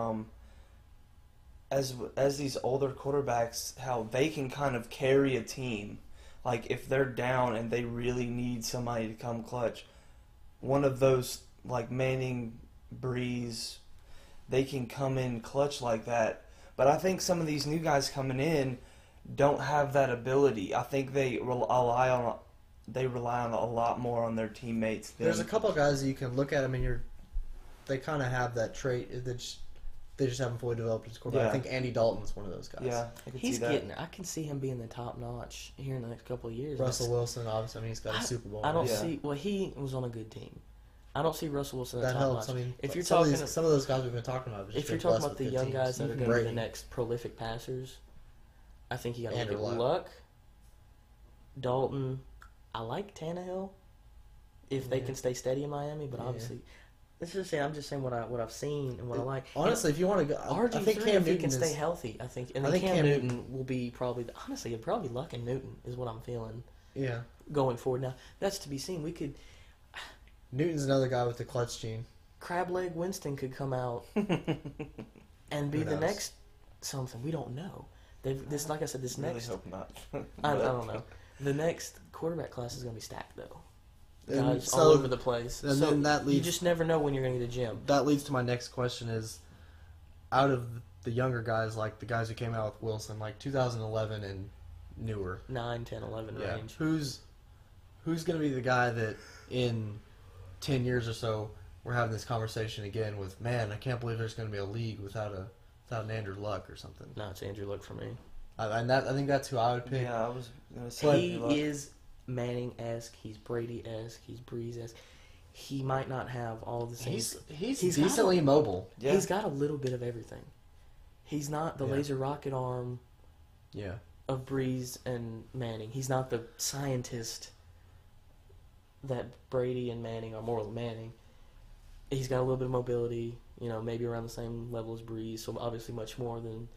as these older quarterbacks, how they can kind of carry a team. Like if they're down and they really need somebody to come clutch, one of those like Manning, Breeze, they can come in clutch like that. But I think some of these new guys coming in don't have that ability. I think they rely on a lot more on their teammates. There's a couple guys that you can look at them and they kind of have that trait. They just haven't fully developed his quarterback. Yeah. I think Andy Dalton's one of those guys. Yeah, I can he's see that. getting. I can see him being the top notch here in the next couple of years. Russell Wilson, obviously, he's got a Super Bowl. I don't see. Well, he was on a good team. I don't see Russell Wilson at that top helps. notch. I mean, if you're some talking, of those guys we've been talking about, if you're talking about the young guys that are going to be the next prolific passers, I think you got to look at Luck, Dalton. I like Tannehill if they can stay steady in Miami, but obviously. Let's just say I'm just saying what I've seen and what I like. Honestly, if you want to go, RG3, I think Cam Newton can stay healthy. I think Cam Newton will be probably honestly it'd probably be Luck and Newton is what I'm feeling. Yeah. Going forward now, that's to be seen. We could. Newton's another guy with the clutch gene. Crab Leg Winston could come out and be Who the knows? next something. We don't know. This, like I said, this Really next. hope not. I don't know. The next quarterback class is going to be stacked though. And Guys so- all over the place. and So then that you leads- just never know when you're going to get a gym. That leads to my next question: is out of the younger guys, like the guys who came out with Wilson, like 2011 and newer, 9, 10, 11 yeah, range. who's going to be the guy that in 10 years or so we're having this conversation again with? Man, I can't believe there's going to be a league without an Andrew Luck or something. No, it's Andrew Luck for me. I think that's who I would pick. Yeah, I was gonna say He Andrew Luck. is Manning-esque. He's Brady-esque. He's Breeze-esque. He might not have all the same. He's He's got decently mobile. Yeah. He's got a little bit of everything. He's not the Yeah. laser rocket arm Yeah. of Breeze and Manning. He's not the scientist that Brady and Manning are. More than Manning. He's got a little bit of mobility. Maybe around the same level as Breeze. So obviously much more than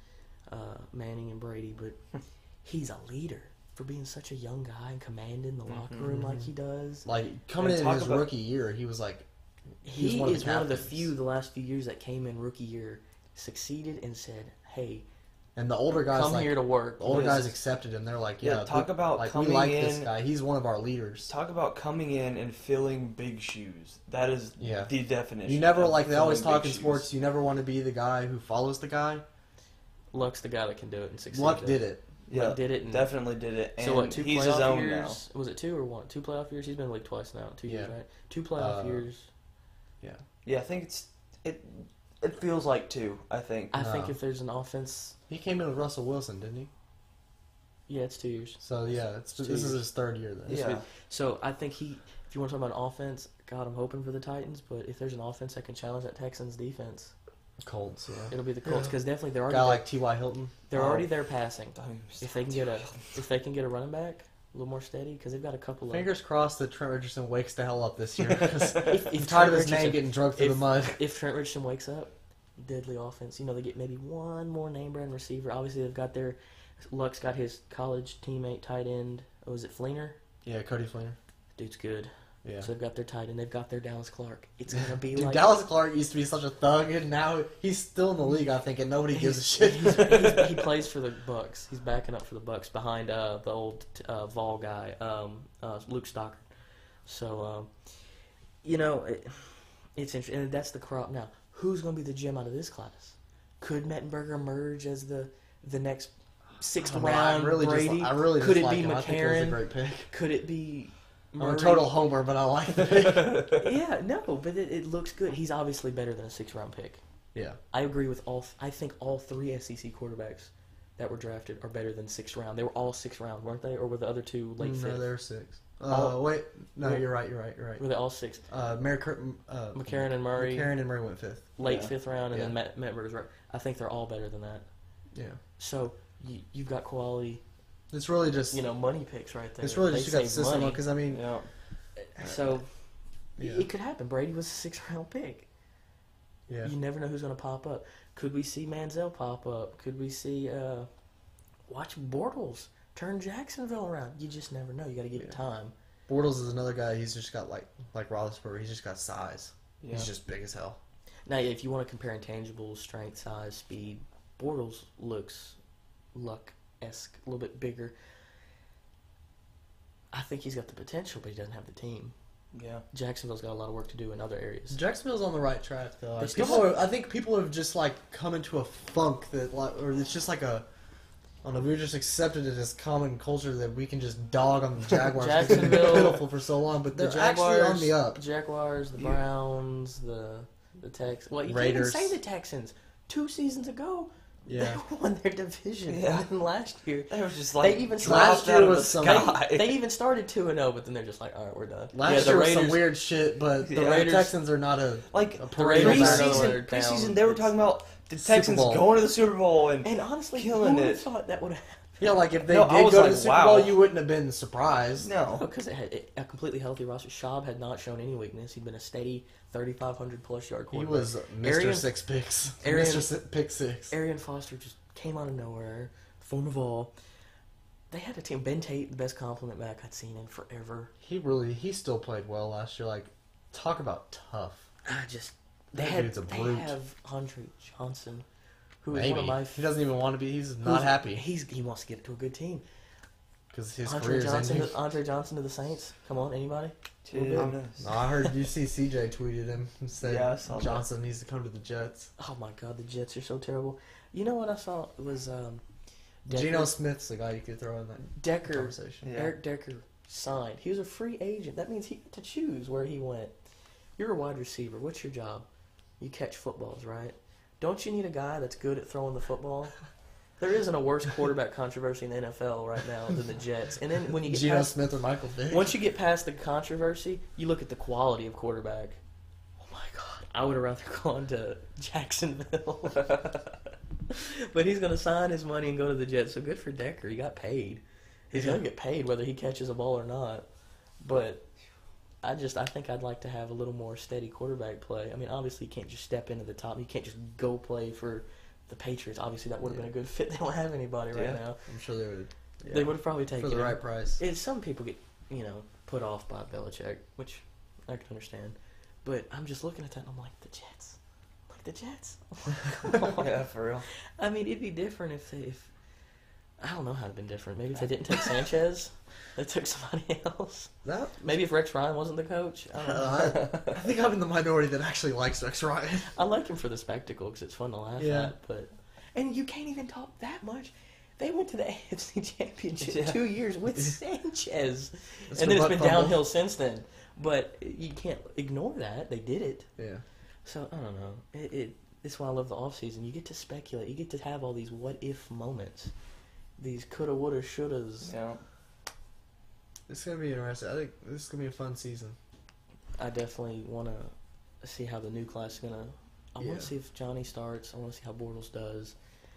Manning and Brady. But he's a leader for being such a young guy and commanding the locker room like he does. Like coming And in talk his about- rookie year, he was like He was one of is the one of the captains. few the last few years that came in rookie year, succeeded and said, "Hey, and the older guys come like here to work." the older Yes. guys accepted him. They're like, Yeah, yeah, talk about like we coming like this in- guy. He's one of our leaders. Talk about coming in and filling big shoes. That is Yeah. the definition. You never of like they always filling talk big in sports. shoes. You never want to be the guy who follows the guy. Luck's the guy that can do it and succeed. Luck at did it. Yeah, Luck did it. And definitely did it. And so what? 2 he's playoff his own years? Was it 2 or 1? 2 playoff years. He's been in the league twice now. 2 years, Yeah. right? 2 playoff years. now. Yeah, I think it feels like 2. I think. I think No. if there's an offense, He came in with Russell Wilson, didn't he? yeah, it's 2 years. So yeah, It's this 2 is years. his third year then. Yeah. So I think if you want to talk about an offense, God, I'm hoping for the Titans. But if there's an offense that can challenge that Texans defense, Colts, yeah. it'll be the Colts because definitely they're A already guy there, like T.Y. Hilton. they're Oh. already there passing. Don't If they can get a running back a little more steady, because they've got a couple of. Fingers crossed that Trent Richardson wakes the hell up this year. 'Cause If I'm tired Trent of his name Richardson- getting drugged through the mud. If Trent Richardson wakes up, deadly offense. They get maybe one more name brand receiver. Obviously, they've got Luck's got his college teammate tight end. Oh, is it Fleener? Yeah, Cody Fleener. Dude's good. Yeah. So they've got their tight end. They've got their Dallas Clark. It's gonna be Dude, like Dallas Clark used to be such a thug, and now he's still in the league, I think, and nobody gives a shit. he plays for the Bucks. He's backing up for the Bucks behind the old Vol guy, Luke Stockard. So, it's interesting, and that's the crop now. Who's going to be the gem out of this class? Could Mettenberger emerge as the next sixth Oh, man, round Brady? I really Could it like be him. I think it was a McCarron? great pick. Could it be I'm Murray? a total homer, but I like the pick. Yeah, no, but it looks good. He's obviously better than a 6th-round pick. Yeah. I agree with all. I think all 3 SEC quarterbacks that were drafted are better than 6th round. They were all 6th round, weren't they? Or were the other 2 late 5th? No, they're 6. All- Wait. No, Well- you're right. You're right. Were they all 6th? McCarron and Murray, McCarron and Murray went 5th. late Yeah. 5th round, and Yeah. then Matt Burger's right. I think they're all better than that. Yeah. So you've got quality, It's really just. money picks right there. It's really They just you got the save system money. because I mean. Yeah. So Yeah. it could happen. Brady was a 6th-round pick. Yeah. You never know who's going to pop up. Could we see Manziel pop up? Could we see watch Bortles turn Jacksonville around? You just never know. You got to give it Yeah. time. Bortles is another guy. He's just got like Roethlisberger. He's just got size. Yeah. He's just big as hell. Now, if you want to compare intangibles, strength, size, speed, Bortles looks Luck-esque, a little bit bigger. I think he's got the potential, but he doesn't have the team. Yeah. Jacksonville's got a lot of work to do in other areas. Jacksonville's on the right track though. They Like, still I think people have just like come into a funk that like, or it's just like a. I don't know. We've just accepted it as common culture that we can just dog on the Jaguars because they've been Jacksonville- pitiful for so long, but The they're actually on the up. Jaguars, the Yeah. Browns, the Texans. Well, you Raiders. can't even say the Texans. 2 seasons ago, Yeah. they won their division. Yeah. And then last year, They were just like They even dropped last year out of was the some- sky. they even started 2-0, but then they're just like, all right, we're done. Last the year was some Raiders- weird shit, but the Yeah. Raiders- Texans are not a like a the Raiders perennial are battle. another preseason, down. preseason, they were talking about the Super Texans Bowl. going to the Super Bowl and And honestly, Killing who would it. have thought that would have Yeah, like if they No, I did was go like, to the Super wow. Bowl, you wouldn't have been surprised. no. because it had a completely healthy roster. Schaub had not shown any weakness. He'd been a steady 3,500-plus yard He quarterback. was Mr. Arian- 6 picks. Arian- Pick 6. Arian Foster just came out of nowhere. Form of all. They had a team. Ben Tate, the best compliment back I'd seen in forever. He still played well last year. Like, talk about tough. That dude's a they brute. have Andre Johnson, who is Maybe one of my. he doesn't even want to be. He's not happy He wants to get to a good team. because his Andre career's Johnson, ending. Andre Johnson to the Saints. Come on, anybody? Dude. No, I heard you see CJ tweeted him and said Yeah, I saw that. Johnson needs to come to the Jets. Oh my God, the Jets are so terrible. You know what I saw was Decker, Geno Smith's the guy you could throw in that Decker, conversation. Yeah. Eric Decker signed. He was a free agent. That means he got to choose where he went. You're a wide receiver. What's your job? You catch footballs, right? Don't you need a guy that's good at throwing the football? There isn't a worse quarterback controversy in the NFL right now than the Jets. And then when you get Geno past, Smith or Michael Vick. once you get past the controversy, you look at the quality of quarterback. Oh my God, I would have rather gone to Jacksonville. But he's going to sign his money and go to the Jets. So good for Decker. He got paid. He's going to get paid whether he catches a ball or not. But I think I'd like to have a little more steady quarterback play. I mean, obviously you can't just step into the top. You can't just go play for the Patriots. Obviously that would have been a good fit. They don't have anybody right now. I'm sure they would. Yeah. They would have probably taken for the him. right price. Some people get, put off by Belichick, which I can understand. But I'm just looking at that and I'm like, the Jets. Like the Jets. Come on. Yeah, for real. I mean, it'd be different if I don't know how it'd been different. Maybe if they didn't take Sanchez, they took somebody else. That Maybe if Rex Ryan wasn't the coach. I don't know. I think I'm in the minority that actually likes Rex Ryan. I like him for the spectacle because it's fun to laugh Yeah. at. And you can't even talk that much. They went to the AFC Championship 2 years with Sanchez, That's and then it's butt been fumble. downhill since then. But you can't ignore that they did it. Yeah. So I don't know. It's why I love the off season. You get to speculate. You get to have all these what if moments, these coulda, woulda, shouldas. Yeah. It's gonna be interesting. I think this is gonna be a fun season. I definitely want to see how the new class is gonna. I want Yeah. to see if Johnny starts. I want to see how Bortles does.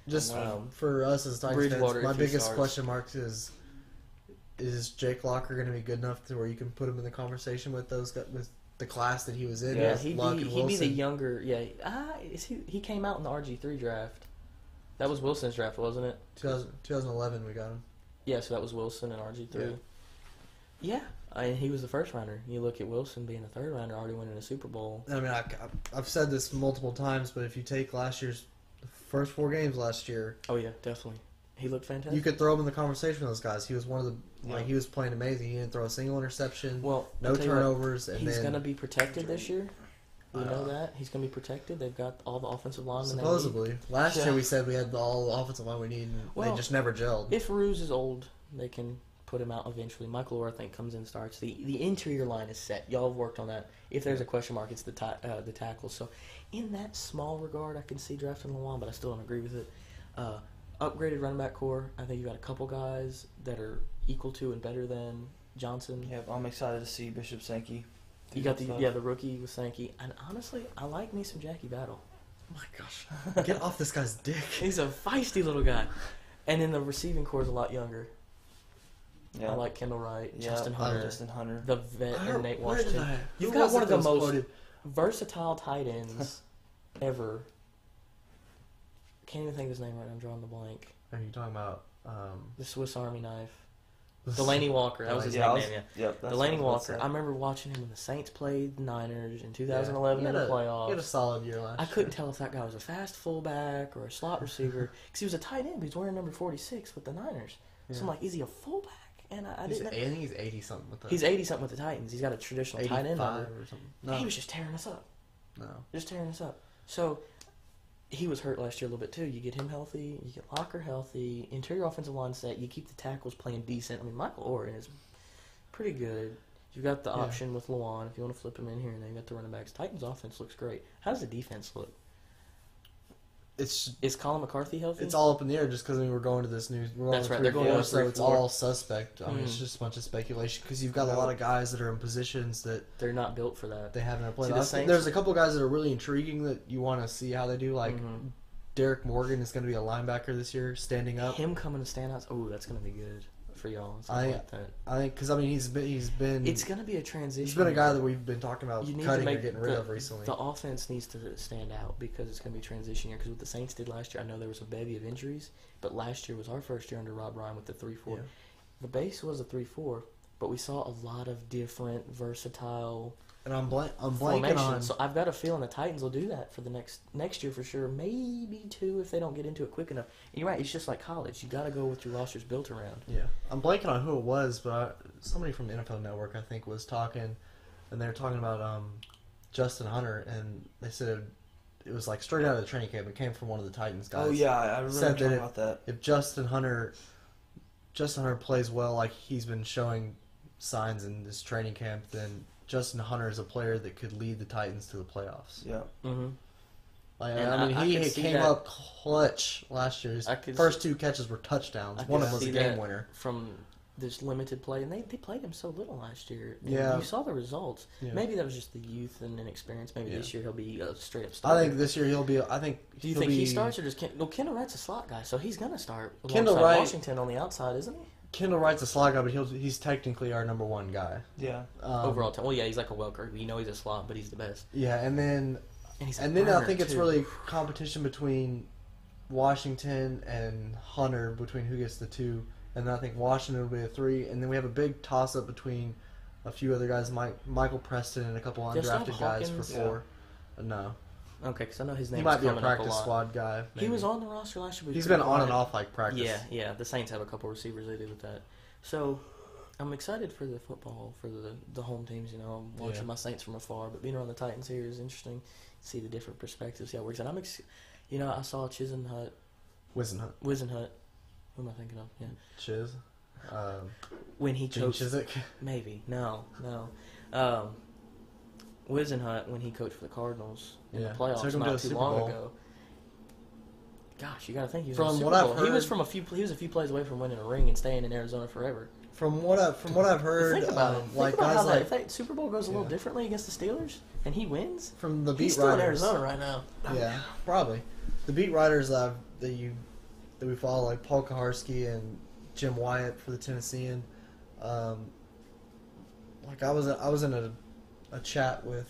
Just And, for us as Titans fans, Bridgewater, my if he biggest starts. question mark is Jake Locker going to be good enough to where you can put him in the conversation with those with the class that he was in? Yeah, with he'd Luck be and he'd be the Wilson? younger. Yeah, he came out in the RG3 draft. That was Wilson's draft, wasn't it? 2011 we got him. Yeah, so that was Wilson and RG3. Yeah, he was the first rounder. You look at Wilson being a third rounder, already winning a Super Bowl. I mean, I've said this multiple times, but if you take the first 4 games last year, Oh yeah, definitely. He looked fantastic. you could throw him in the conversation with those guys. He was one of the Yeah. he was playing amazing. He didn't throw a single interception, Well, no I'll tell you what, turnovers, and he's then going to be protected this year. We know Uh, that. He's going to be protected. They've got all the offensive linemen. supposedly last Yeah. year we said we had all the offensive line we need, and Well, they just never gelled. If Ruse is old, they can put him out eventually. Michael Orr, I think, comes in and starts. The interior line is set. Y'all have worked on that. If there's a question mark, it's the tackles. So in that small regard, I can see drafting Lawan, but I still don't agree with it. Upgraded running back core. I think you got a couple guys that are equal to and better than Johnson. Yeah, I'm excited to see Bishop Sankey. You got the rookie with Sankey, and honestly, I like me some Jackie Battle. Oh my gosh, get off this guy's dick! He's a feisty little guy, and then the receiving core is a lot younger. Yeah. I like Kendall Wright, Yeah, Justin Hunter, Justin Hunter. the vet, and Nate Where did Washington. You've who got was one it of the that was most quoted? versatile tight ends ever. Can't even think of his name right now. I'm drawing the blank. Are you talking about? The Swiss Army knife. Delaney Walker. That was his Yeah, nickname, yeah. Yep, that's Delaney what I was Walker. about I to remember watching him when the Saints played the Niners in Yeah. 2011 He in had the He had a playoffs. solid year last I year. couldn't tell if that guy was a fast fullback or a slot receiver because he was a tight end. But he's wearing number 46 with the Niners. So I'm like, is he a fullback? And I He's, didn't. I think he's 80 something with that. He's 80 something with the Titans. He's got a traditional tight end 85 number. or something. No, He was just tearing us up. no. Just tearing us up. So he was hurt last year a little bit too. You get him healthy, you get Locker healthy, interior offensive line set, you keep the tackles playing decent. I mean, Michael Orr is pretty good. You've got the Yeah. option with Lawan if you want to flip him in here, and then you got the running backs. Titans offense looks great. How does the defense look? Is Colin McCarthy healthy? It's all up in the air just because we're going to this new. We're That's on right, 3-4, they're going to a so it's 3-4. all suspect. I mean, it's just a bunch of speculation because you've got a lot of guys that are in positions that They're not built for that. they haven't played. See, the Saints- There's a couple guys that are really intriguing that you want to see how they do. Like Mhm. Derek Morgan is going to be a linebacker this year, standing up. Him coming to standouts. Oh, that's going to be good for y'all. I- Like that. I think because he's been It's going to be a transition. he's been a guy that we've been talking about You need cutting to or make getting rid of recently. The offense needs to stand out because it's going to be transition year. Because what the Saints did last year, I know there was a bevy of injuries, but last year was our first year under Rob Ryan with the 3-4. Yeah. The base was a 3-4, but we saw a lot of different, versatile And I'm blanking formation. on. So I've got a feeling the Titans will do that for the next year for sure. Maybe 2 if they don't get into it quick enough. And you're right. It's just like college. You got to go with your rosters built around. Yeah, I'm blanking on who it was, but somebody from the NFL Network I think was talking, and they were talking about Justin Hunter, and they said it was like straight out of the training camp. It came from one of the Titans guys. Oh yeah, I remember Said talking that about that. If Justin Hunter plays well, like he's been showing signs in this training camp, then Justin Hunter is a player that could lead the Titans to the playoffs. Yeah. Mm-hmm. Like, And I mean, I he could see came that. up clutch last year. His first 2 catches were touchdowns. One of them was a game winner. From this limited play, and they played him so little last year. Yeah. You saw the results. Yeah. Maybe that was just the youth and inexperience. Maybe Yeah. this year he'll be a straight up starter. I think this year he'll be. Do you think he starts or does Kendall Wright's a slot guy, so he's gonna start. Kendall alongside Wright- Washington on the outside, isn't he? Kendall Wright's a slot guy, but he's technically our number 1 guy. Yeah. Overall, well, yeah, he's like a Welker. You know he's a slot, but he's the best. Yeah, and then And I think it's really competition between Washington and Hunter between who gets the 2, and then I think Washington will be a 3, and then we have a big toss up between a few other guys, Michael Preston and a couple They'll still undrafted have guys for Hawkins. 4. No, Okay, because I know his name he might be a coming up practice lot. squad guy. He maybe. was on the roster last year. But He's pretty been on and quiet. off like practice. Yeah. The Saints have a couple receivers they do with that. So I'm excited for the football for the home teams. You know, I'm watching my Saints from afar, but being around the Titans here is interesting. See the different perspectives, see how it works. And I saw Wisenhunt. Wisenhunt. Who am I thinking of? Yeah. Chiz. When he Gene coached, Chizik. maybe no. Wisenhunt when he coached for the Cardinals in the Took playoffs him to not a too Super long Bowl. ago. Gosh, you got to think he was From in the Super what I've Bowl. He was heard- he was a few plays away from winning a ring and staying in Arizona forever. From what I've heard, Think about it. like Think about guys how like if that Super Bowl goes a little Yeah. differently against the Steelers and he wins, from the beat he's still in writers. Arizona right now. Yeah, probably. The beat writers that we follow, like Paul Kaharski and Jim Wyatt for the Tennessean. Like I was in a chat with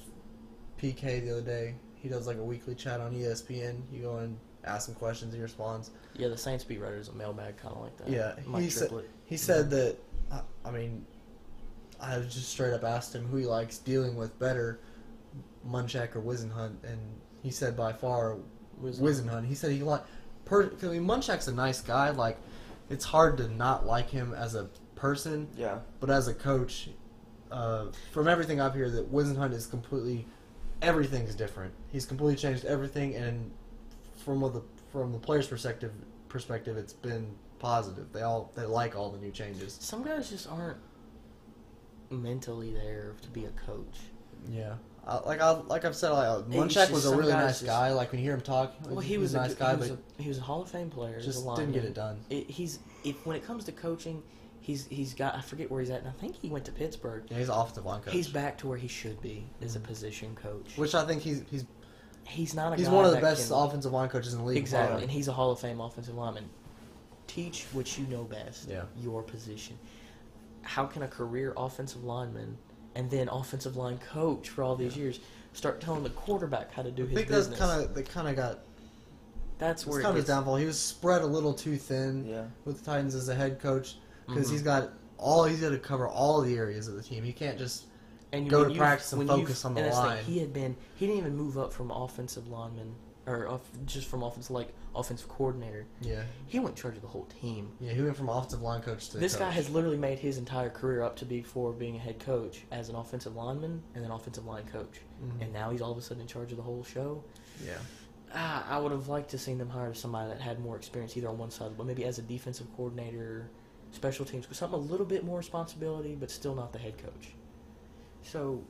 PK the other day. He does like a weekly chat on ESPN. You go and ask him questions, he responds. Yeah, the Saints beat writers a mailbag kind of like that. Yeah, Mike he said Triplett. that. I mean, I just straight up asked him who he likes dealing with better, Munchak or Wisenhunt, and he said by far Wisenhunt. He said he liked. Cause, I mean, Munchak's a nice guy. Like, it's hard to not like him as a person. Yeah. But as a coach, from everything I've heard, that Wisenhunt is completely. Everything's different. He's completely changed everything, and from the players' perspective, it's been positive. They like all the new changes. Some guys just aren't mentally there to be a coach. Yeah. Like I've said, Munchak just was a some really guys nice just- guy. Like when you hear him talk, Well, he was a nice guy, but he was a Hall of Fame player. just as a didn't get lineman. it done. When it comes to coaching, he's got, I forget where he's at, and I think he went to Pittsburgh. Yeah, he's an offensive line coach. He's back to where he should be as a position coach. Which I think he's He's not a he's guy one of the that best can- offensive line coaches in the league. Exactly, probably. and he's a Hall of Fame offensive lineman. Teach what you know best. Yeah. Your position. How can a career offensive lineman and then offensive line coach for all these years start telling the quarterback how to do I his think business? that kind of got. That's where It's it kind of his gets. downfall. He was spread a little too thin Yeah. with the Titans as a head coach because Mhm. he's got to cover all the areas of the team. He can't just And go when to you've- practice and when focus you've- on the and that's the line. thing, he didn't even move up from offensive lineman or just from offensive coordinator. yeah. He went in charge of the whole team. Yeah, he went from offensive line coach to This coach. guy has literally made his entire career up to before being a head coach as an offensive lineman and then offensive line coach. Mhm. And now he's all of a sudden in charge of the whole show. Yeah. I would have liked to seen them hire somebody that had more experience either on one side, but maybe as a defensive coordinator, special teams, with something a little bit more responsibility, but still not the head coach. So,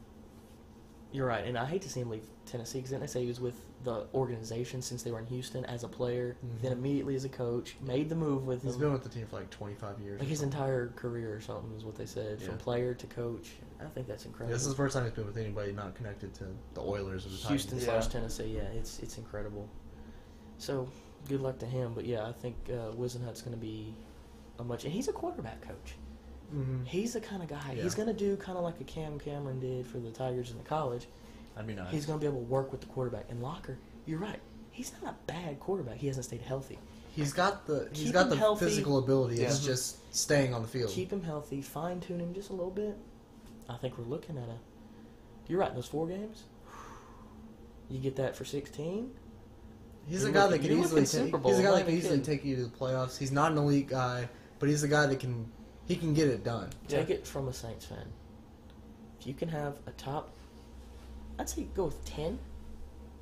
you're right, and I hate to see him leave Tennessee because then they say he was with the organization since they were in Houston as a player, Mhm. then immediately as a coach, made the move with He's them. been with the team for like 25 years. Like or his something. entire career or something is what they said, from Yeah. player to coach. I think that's Yeah, incredible. this is the first time he's been with anybody not connected to the Oilers or the Houston Titans. / Tennessee, yeah, it's incredible. So good luck to him, but yeah, I think Wisenhunt's going to be and he's a quarterback coach. Mm-hmm. He's the kind of guy. Yeah. He's going to do kind of like a Cam Cameron did for the Tigers in the college. That'd be nice. He's going to be able to work with the quarterback. And Locker, you're right. He's not a bad quarterback. He hasn't stayed healthy. He's got the Keep him healthy. physical ability. It's Yeah. just staying on the field. Keep him healthy. Fine tune him just a little bit. I think we're looking at You're right. Those 4 games, you get that for 16. He's a guy that can easily Super Bowl. he's a guy I'm that not can even easily kidding. take you to the playoffs. He's not an elite guy, but he's a guy that can get it done. Take it from a Saints fan. If you can have a top, I'd say go with 10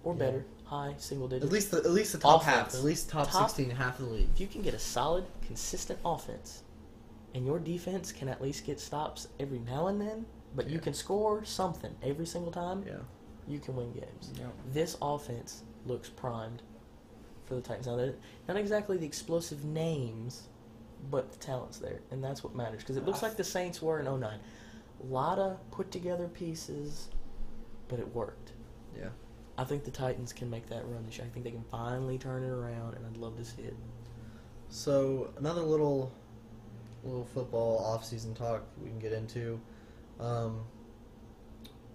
or better, high single digits. At least the top Offense. half, at least top 16, half of the league. If you can get a solid, consistent offense, and your defense can at least get stops every now and then, but you can score something every single time, you can win games. Yeah. This offense looks primed for the Titans. Now, they're not exactly the explosive names, but the talent's there, and that's what matters. Because it looks like the Saints were in 09. A lot of put-together pieces, but it worked. Yeah. I think the Titans can make that run this year. I think they can finally turn it around, and I'd love to see it. So another little football off-season talk we can get into.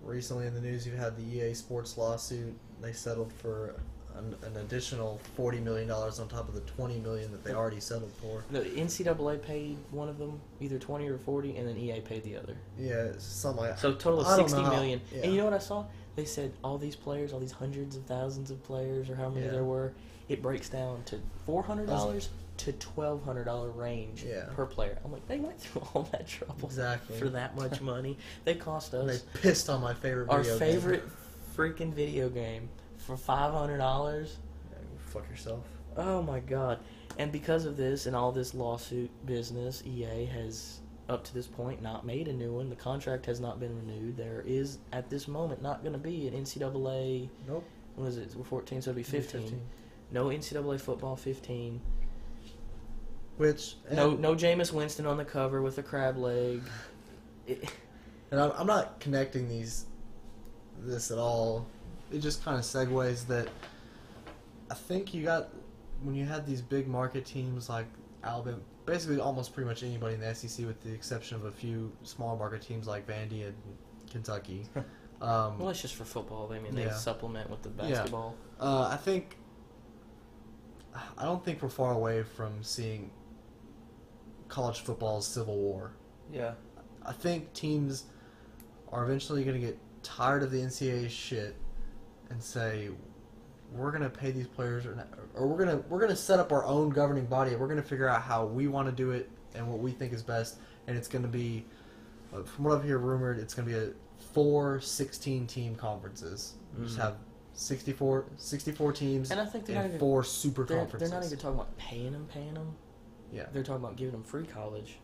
Recently in the news, you've had the EA Sports lawsuit. They settled for an additional $40 million on top of the $20 million that they already settled for. The NCAA paid one of them, either 20 or 40, and then EA paid the other. Yeah, it's something like So total I of don't 60 know how- million. yeah. And you know what I saw? They said all these players, all these hundreds of thousands of players, or how many there were, it breaks down to $400 to $1,200 range per player. I'm like, they went through all that trouble for that much money. They cost us They pissed on my favorite our video favorite game. freaking video game for $500. Yeah, you fuck yourself. Oh my god. And because of this and all this lawsuit business, EA has, up to this point, not made a new one. The contract has not been renewed. There is, at this moment, not going to be an NCAA... Nope. What is it? We're 14, so it'll be 15. No NCAA football 15. Which... No Jameis Winston on the cover with a crab leg. And I'm not connecting this at all. It just kind of segues that I think when you had these big market teams like Alabama, basically almost pretty much anybody in the SEC with the exception of a few small market teams like Vandy and Kentucky. Well, it's just for football. I mean, they supplement with the basketball. I don't think we're far away from seeing college football's civil war. Yeah. I think teams are eventually going to get tired of the NCAA shit and say, we're going to pay these players, or we're going to set up our own governing body. We're going to figure out how we want to do it and what we think is best. And it's going to be, from what I've heard rumored, it's going to be 4 16-team conferences. We just have 64 teams and I think they're and 4 super they're conferences. not even talking about paying them. Yeah. They're talking about giving them free college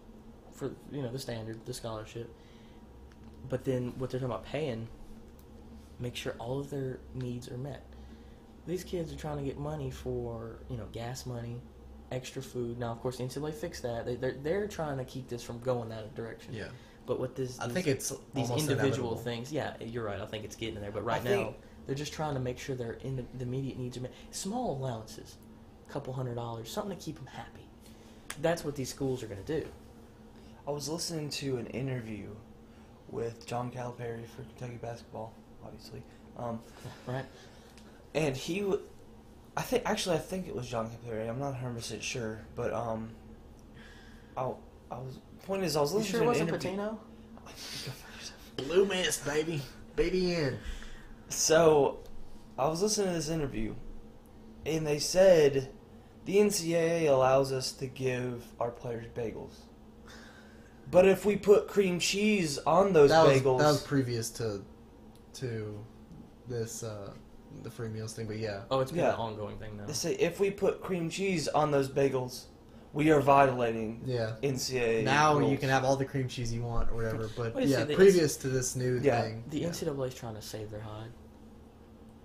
for, the standard, the scholarship. But then what they're talking about paying, make sure all of their needs are met. These kids are trying to get money for, gas money, extra food. Now, of course, the NCAA fixed that. They're trying to keep this from going that direction. Yeah. But with I think it's these almost individual inevitable. things, yeah, you're right. I think it's getting there. But right now, they're just trying to make sure their the immediate needs are met. Small allowances, a couple $100, something to keep them happy. That's what these schools are going to do. I was listening to an interview with John Calipari for Kentucky basketball, obviously. Right. And I think it was John Calipari. I'm not 100% sure, but point is, I was You listening sure to it an wasn't interview. Patino? Blue Mist, baby. Baby in. So, I was listening to this interview, and they said the NCAA allows us to give our players bagels. But if we put cream cheese on those bagels... That was previous to this, the free meals thing, but yeah. Oh, it's been an ongoing thing now. They say if we put cream cheese on those bagels, we are violating NCAA Now rules. you can have all the cream cheese you want or whatever, but previous to this new thing. The NCAA is trying to save their hide.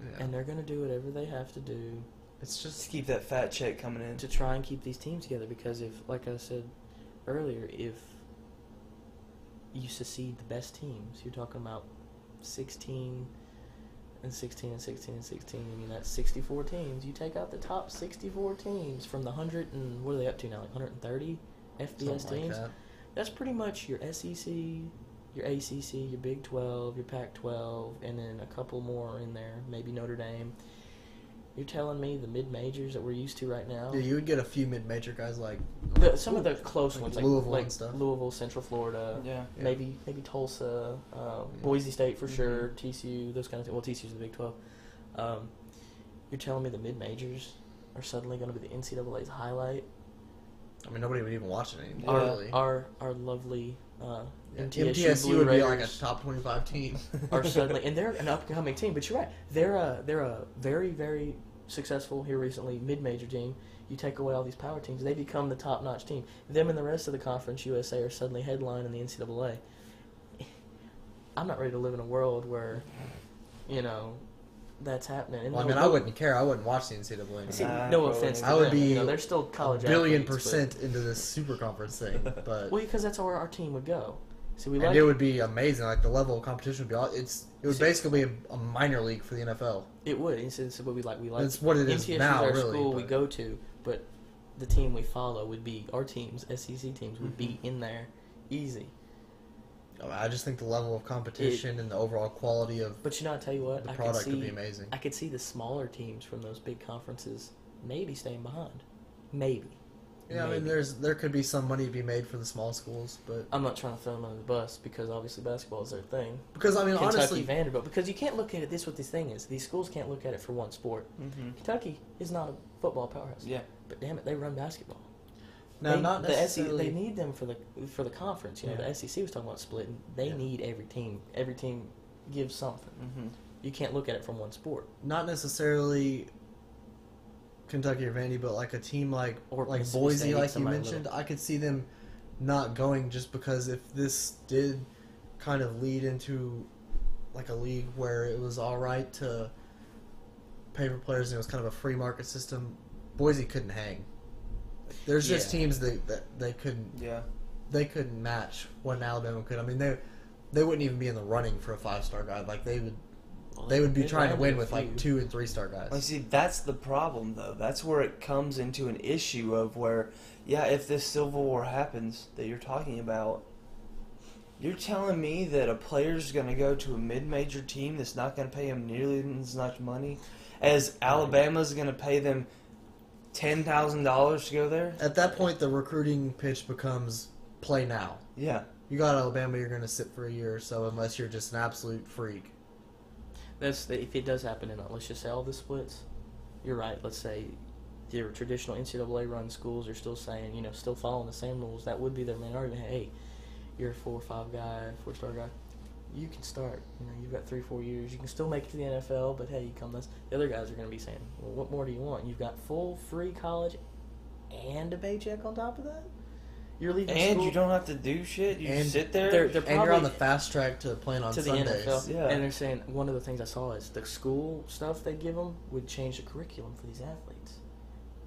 Yeah. And they're going to do whatever they have to do. It's just to keep that fat check coming in. To try and keep these teams together, because if, like I said earlier, if you secede the best teams, you're talking about 16 and 16 and 16 and 16. I mean, that's 64 teams. You take out the top 64 teams from the 100 and what are they up to now? Like 130 FBS something teams. like that. That's pretty much your SEC, your ACC, your Big 12, your Pac 12, and then a couple more in there, maybe Notre Dame. You're telling me the mid-majors that we're used to right now? Yeah, you would get a few mid-major guys like Some of the close like ones, Louisville like and stuff. Louisville, Central Florida, Yeah. maybe Tulsa, Boise State for sure, TCU, those kind of things. Well, TCU's the Big 12. You're telling me the mid-majors are suddenly going to be the NCAA's highlight? I mean, nobody would even watch it anymore. Yeah. Really. Our lovely MTSU MTSU Blue would be Raiders like a top 25 team. are suddenly, and they're an upcoming team. But you're right, they're a very, very successful here recently mid-major team. You take away all these power teams, they become the top-notch team. Them and the rest of the Conference USA are suddenly headlining the NCAA. I'm not ready to live in a world where, that's happening. And Well, I mean, I wouldn't care. I wouldn't watch the NCAA anymore. See, Nah, no probably offense to not. I would them. be They're still college $1 billion athletes, % into this super conference thing, but Well, because that's where our team would go. See, we and like it would be amazing. Like the level of competition would be. It would See- basically be a minor league for the NFL. it would. It's what we like. We like. That's what it is MTSU now, our really, school we but- go to, but the team we follow would be our teams. SEC teams would be in there, easy. I just think the level of competition and the overall quality of But I tell you what, the I product could would see. be amazing. I could see the smaller teams from those big conferences maybe staying behind. Maybe. Yeah, I mean, Maybe. there could be some money to be made for the small schools, but I'm not trying to throw them under the bus because obviously basketball is their thing. because I mean, Kentucky, honestly, Vanderbilt, because you can't look at it. What this thing is. These schools can't look at it for one sport. Mm-hmm. Kentucky is not a football powerhouse. Yeah. But damn it, they run basketball. no, They- not the necessarily. SEC, they need them for the conference. Yeah. The SEC was talking about splitting. They Yeah. need every team. Every team gives something. Mm-hmm. You can't look at it from one sport. Not necessarily Kentucky or Vandy, but like a team like Mississippi Boise, State, like you somebody mentioned, I could see them not going just because if this did kind of lead into like a league where it was all right to pay for players and it was kind of a free market system, Boise couldn't hang. There's just Yeah. teams that they couldn't Yeah. they couldn't match what Alabama could. I mean, they wouldn't even be in the running for a 5-star guy. Like they would be They trying to landed win a with like few. 2 and 3-star guys. Well, see, that's the problem, though. That's where it comes into an issue of where, yeah, if this Civil War happens that you're talking about, you're telling me that a player's going to go to a mid-major team that's not going to pay him nearly as much money as Alabama's going to pay them $10,000 to go there? At that point, the recruiting pitch becomes play now. Yeah. You got Alabama, you're going to sit for a year or so unless you're just an absolute freak. If it does happen, and let's just say all the splits, you're right. Let's say your traditional NCAA run schools are still saying, still following the same rules. That would be their main argument. Hey, you're a 4 or 5 guy, 4-star guy. You can start. You've got 3-4 years. You can still make it to the NFL, but hey, you come this. The other guys are going to be saying, well, what more do you want? You've got full free college and a paycheck on top of that. You're leaving And school you don't have to do shit. You And just sit there. they're And you're probably on the fast track to playing on to the Sundays. NFL. Yeah. And they're saying one of the things I saw is the school stuff they give them would change the curriculum for these athletes.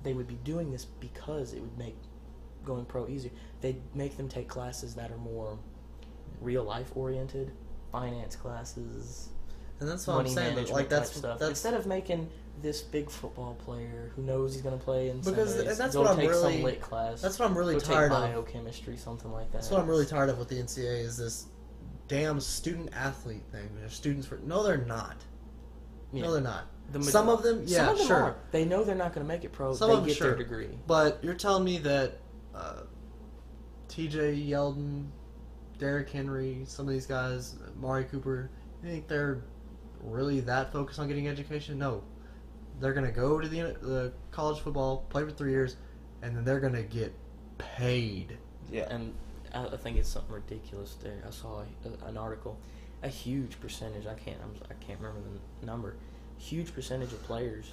They would be doing this because it would make going pro easier. They'd make them take classes that are more real life oriented, finance classes, And that's what I'm money saying. management Like type stuff. that's Instead of making this big football player who knows he's going to play in Because Sundays, that's go what I'm take really- some lit class. that's what I'm really go tired take of. biochemistry, something like that. That's what I'm really tired of with the NCAA is this damn student athlete thing. They're students for no, they're not. Yeah. No, they're not. The Some of them, yeah, some of them sure. are. They know they're not going to make it pro. Some they of them, get sure. their degree. But you're telling me that T.J. Yeldon, Derrick Henry, some of these guys, Mari Cooper, you think they're really that focused on getting education? No. They're going to go to the college football, play for 3 years, and then they're going to get paid. Yeah. And I think it's something ridiculous there. I saw an article. A huge percentage. I can't remember the number. Huge percentage of players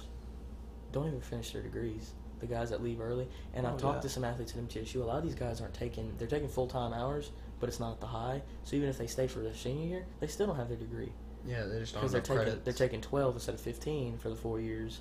don't even finish their degrees. The guys that leave early. And I've talked to some athletes at MTSU. A lot of these guys aren't taking. They're taking full-time hours, but it's not at the high. So even if they stay for their senior year, they still don't have their degree Yeah, they just don't because have credit. they're taking 12 instead of 15 for the 4 years.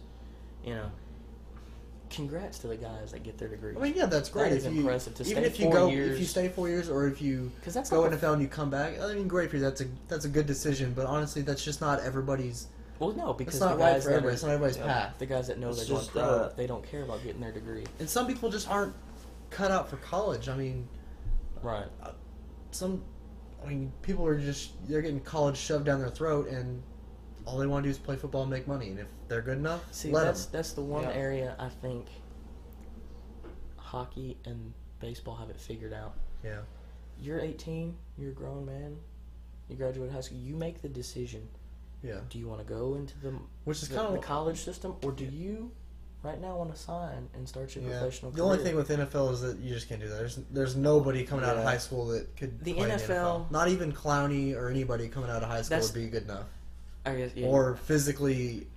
Congrats to the guys that get their degrees. I mean, yeah, that's great. That is if you, impressive to even stay if you 4 go, years. if you stay 4 years, or if you 'Cause that's go like NFL and you come back, I mean, great for you. That's a good decision. But honestly, that's just not everybody's. Well, no, because It's not the right guys for that everybody. are- It's not everybody's Yeah. path. the guys that know It's they're going just, pro, they don't care about getting their degree. And some people just aren't cut out for college. I mean, Right. people are just they're getting college shoved down their throat, and all they want to do is play football and make money. And if they're good enough, See, let that's the one Yeah. area I think hockey and baseball have it figured out. them. Yeah. You're 18, you're a grown man, you graduated high school, you make the decision. Yeah. Do you want to go into Which is the kind of college system, or do you right now want to sign and start your professional The career? only thing with NFL is that you just can't do that. There's nobody coming out of Yeah. high school that could The play in NFL Not even Clowney or anybody coming out of high school That's- would be good enough I guess, yeah, or physically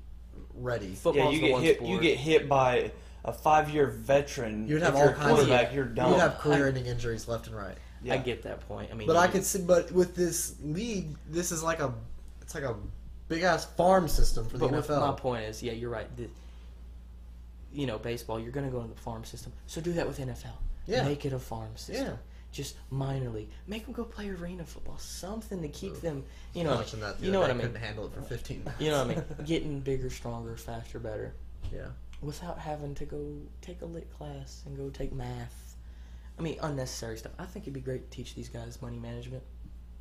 ready. Yeah, football's you the get one hit. sport. You get hit by a 5-year veteran. You'd have if all you're a kinds of- quarterback. You're done. You'd have career-ending injuries left and right. Yeah. I get that point. I mean, But I could see. But with this league, this is like a big ass farm system for the But NFL. my point is, yeah, you're right. Baseball, you're going to go into the farm system. So do that with NFL. Yeah. Make it a farm system. Yeah. Just minor league. Make them go play arena football. Something to keep them, Watching that the you know other what day, I mean. couldn't handle it for 15 minutes. You know what I mean? Getting bigger, stronger, faster, better. Yeah. Without having to go take a lit class and go take math. I mean, unnecessary stuff. I think it'd be great to teach these guys money management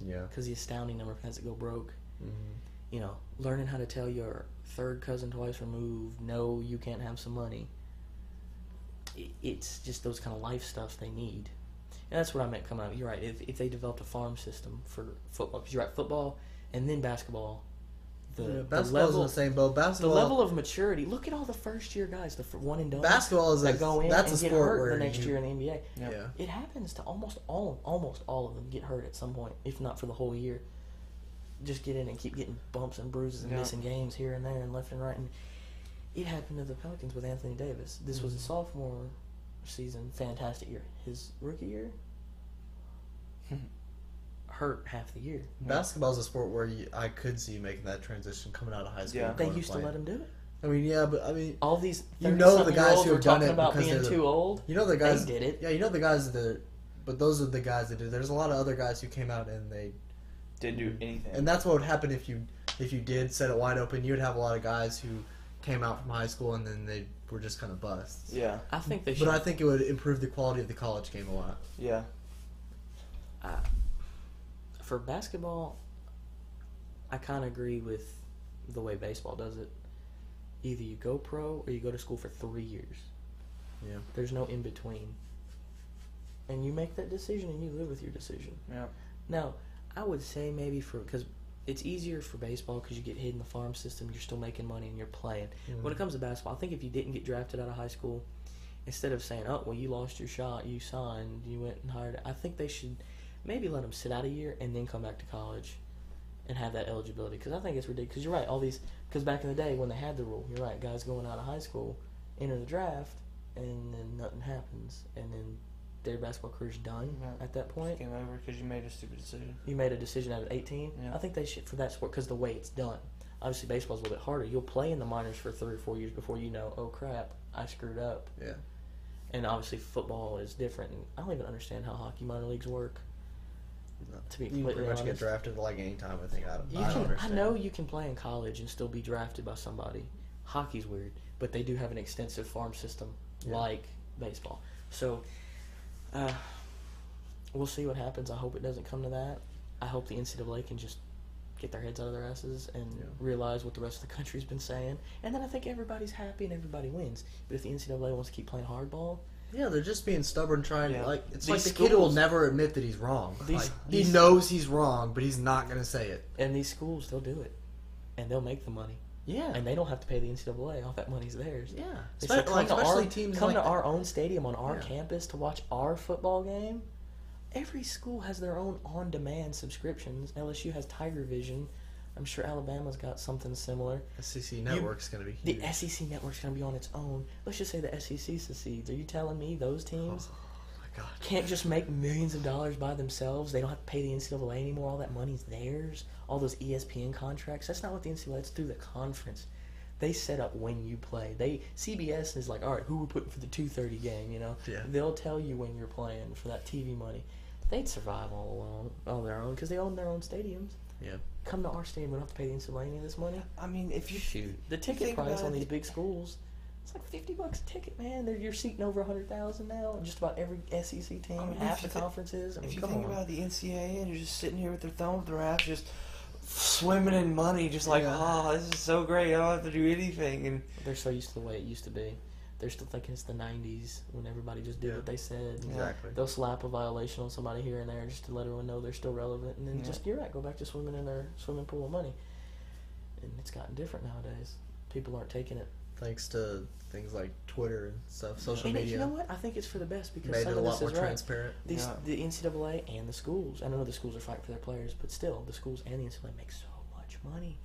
Yeah. because the astounding number of guys that go broke. Mm-hmm. Learning how to tell your third cousin twice removed, no, you can't have some money. It's just those kind of life stuff they need. And that's what I meant coming out. You're right. If they developed a farm system for football, because you're right, football and then basketball, the Basketball's level, in the same boat. the Basketball. level of maturity. Look at all the first year guys, the one and done. Basketball is that go in that's and a get sport hurt where the next you- year in the NBA. Yeah. It happens to almost all of them get hurt at some point, if not for the whole year. Just get in and keep getting bumps and bruises and Yeah. missing games here and there and left and right. And it happened to the Pelicans with Anthony Davis. This was a sophomore season, fantastic year. His rookie year, hurt half the year. Basketball's a sport where I could see you making that transition coming out of high school. Yeah. and They going used to play. let him do it. I mean, yeah, but I mean, All these You know the 30-something guys year olds who were have done talking it about because being they're the- too old. you know the guys. They did it. Yeah, you know the guys that. But those are the guys that do. There's a lot of other guys who came out and they. Didn't do anything. And that's what would happen if you did set it wide open. You'd have a lot of guys who came out from high school and then they were just kind of busts. Yeah. I think they should. But I think it would improve the quality of the college game a lot. Yeah. For basketball, I kind of agree with the way baseball does it. Either you go pro or you go to school for 3 years. Yeah. There's no in between. And you make that decision and you live with your decision. Yeah. Now, I would say maybe because it's easier for baseball because you get hit in the farm system, you're still making money and you're playing. When it comes to basketball, I think if you didn't get drafted out of high school, instead of saying, oh, well, you lost your shot, you signed, you went and hired, I think they should maybe let them sit out a year and then come back to college and have that eligibility. Because I think it's ridiculous. Because you're right, because back in the day when they had the rule, you're right, guys going out of high school enter the draft and then nothing happens. And then their basketball career's done at that point. Came over because you made a stupid decision. You made a decision at 18. Yeah. I think they should for that sport because the way it's done. Obviously, baseball's a little bit harder. You'll play in the minors for 3 or 4 years before you know, oh crap, I screwed up. Yeah. And obviously, football is different. And I don't even understand how hockey minor leagues work. To be You completely pretty much honest, get drafted like any time. I think I don't I understand. know you can play in college and still be drafted by somebody. Hockey's weird, but they do have an extensive farm system like baseball. So, we'll see what happens. I hope it doesn't come to that. I hope the NCAA can just get their heads out of their asses and realize what the rest of the country's been saying. And then I think everybody's happy and everybody wins. But if the NCAA wants to keep playing hardball, Yeah, they're just being stubborn, trying Yeah. like it's These like the kid will schools- never admit that he's wrong. These- Like, these- he knows he's wrong, but he's not gonna say it. and these schools, they'll do it. And they'll make the money. Yeah, And they don't have to pay the NCAA. All that money's theirs. yeah. They said, Especially teams come like to our own stadium on our Yeah. campus to watch our football game. Every school has their own on-demand subscriptions. LSU has Tiger Vision. I'm sure Alabama's got something similar. SEC network's gonna be The huge. SEC network's going to be on its own. Let's just say the SEC succeeds. Are you telling me those teams Oh my god. can't just make millions of dollars by themselves? They don't have to pay the NCAA anymore. All that money's theirs. All those ESPN contracts. That's not what the NCAA. It's through the conference. They set up when you play. CBS is like, all right, who we're putting for the 2:30 game? You know, Yeah. they'll tell you when you're playing for that TV money. They'd survive all alone, on their own, because they own their own stadiums. Yeah. Come to our stadium, we don't have to pay the NCAA any of this money. I mean, if you Shoot, the ticket think price about on it, these big schools, it's like $50 a ticket, man. You're seating over 100,000 now. Just about every SEC team, I mean, half if the you conferences. I mean, if you come think on. about the NCAA and you're just sitting here with their thumb up their ass, just swimming in money, just like, oh, this is so great. I don't have to do anything. And They're so used to the way it used to be. They're still thinking it's the 90s when everybody just did what they said. Exactly. They'll slap a violation on somebody here and there just to let everyone know they're still relevant. And then just, you're right, go back to swimming in their swimming pool of money. And it's gotten different nowadays. People aren't taking it. Thanks to things like Twitter and stuff, social And media. you know what? I think it's for the best because Made some it a of lot this more is right. transparent. The NCAA and the schools. I know the schools are fighting for their players, but still, the schools and the NCAA make so much money.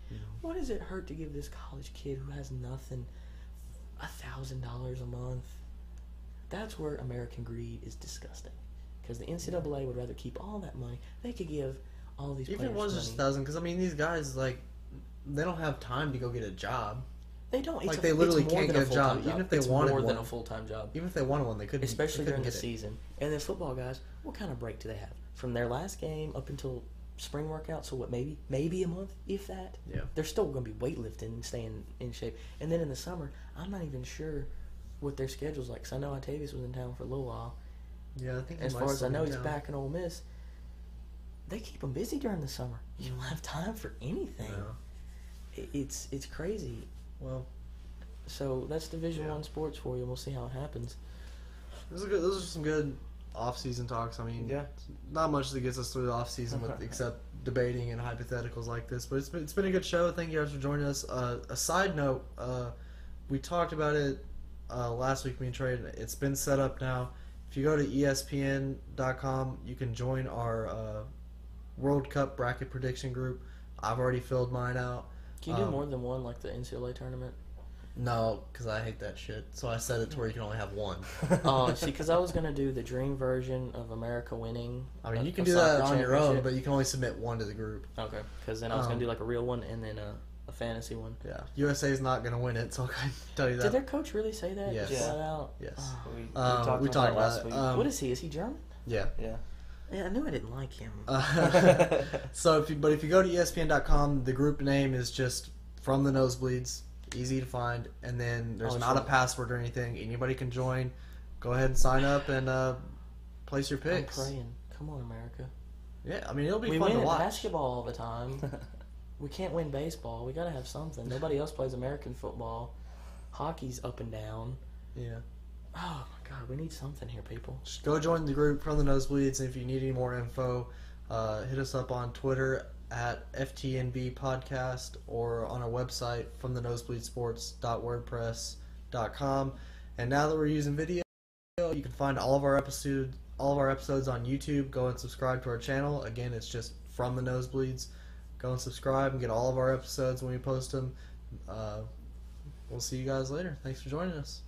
What does it hurt to give this college kid who has nothing $1,000 a month? That's where American greed is disgusting. Because the NCAA would rather keep all that money. They could give all these Even players if it was just money. 1,000, because I mean, these guys like they don't have time to go get a job. They don't. Like, they literally it's more can't than get a job. Even if they it's wanted more than one. a full-time job. Even if they wanted one, they couldn't. Especially they couldn't during the get it. season. And then football guys, what kind of break do they have? From their last game up until spring workout, so what, maybe a month, if that? Yeah. They're still going to be weightlifting and staying in shape. And then in the summer, I'm not even sure what their schedule's like, because I know Octavius was in town for a little while. Yeah, I think. As far as I know, he's back in Ole Miss. They keep them busy during the summer. You don't have time for anything. No. It's crazy. Well, So that's Division I sports for you. We'll see how it happens. those are some good off-season talks. I mean, not much that gets us through the off-season except debating and hypotheticals like this. But it's been a good show. Thank you guys for joining us. A side note, we talked about it last week, me and Trey. It's been set up now. If you go to ESPN.com, you can join our World Cup bracket prediction group. I've already filled mine out. Can you do more than one, like the NCAA tournament? No, because I hate that shit. So I set it to where you can only have one. Oh, see, because I was going to do the dream version of America winning. I mean, you can a do that soccer on your own, championship. but you can only submit one to the group. Okay, because then I was going to do like a real one and then a fantasy one. Yeah, USA is not going to win it, so I can tell you that. Did their coach really say that? Yes. Just flat out? Yes. Oh. We talked about last week. it. What is he? Is he German? Yeah. Yeah. Yeah, I knew I didn't like him. So, if you go to ESPN.com, the group name is just From the Nosebleeds. Easy to find, and then there's not a password or anything. Anybody can join. Go ahead and sign up and place your picks. I'm praying. Come on, America. Yeah, I mean, it'll be We fun win to at watch. basketball all the time. We can't win baseball. We got to have something. Nobody else plays American football. Hockey's up and down. Yeah. Oh, my God. We need something here, people. Just go join the group From the Nosebleeds, and if you need any more info, hit us up on Twitter at FTNB Podcast or on our website fromthenosebleedsports.wordpress.com. And now that we're using video, you can find all of our episodes on YouTube. Go and subscribe to our channel. Again, it's just From the Nosebleeds. Go and subscribe and get all of our episodes when we post them. We'll see you guys later. Thanks for joining us.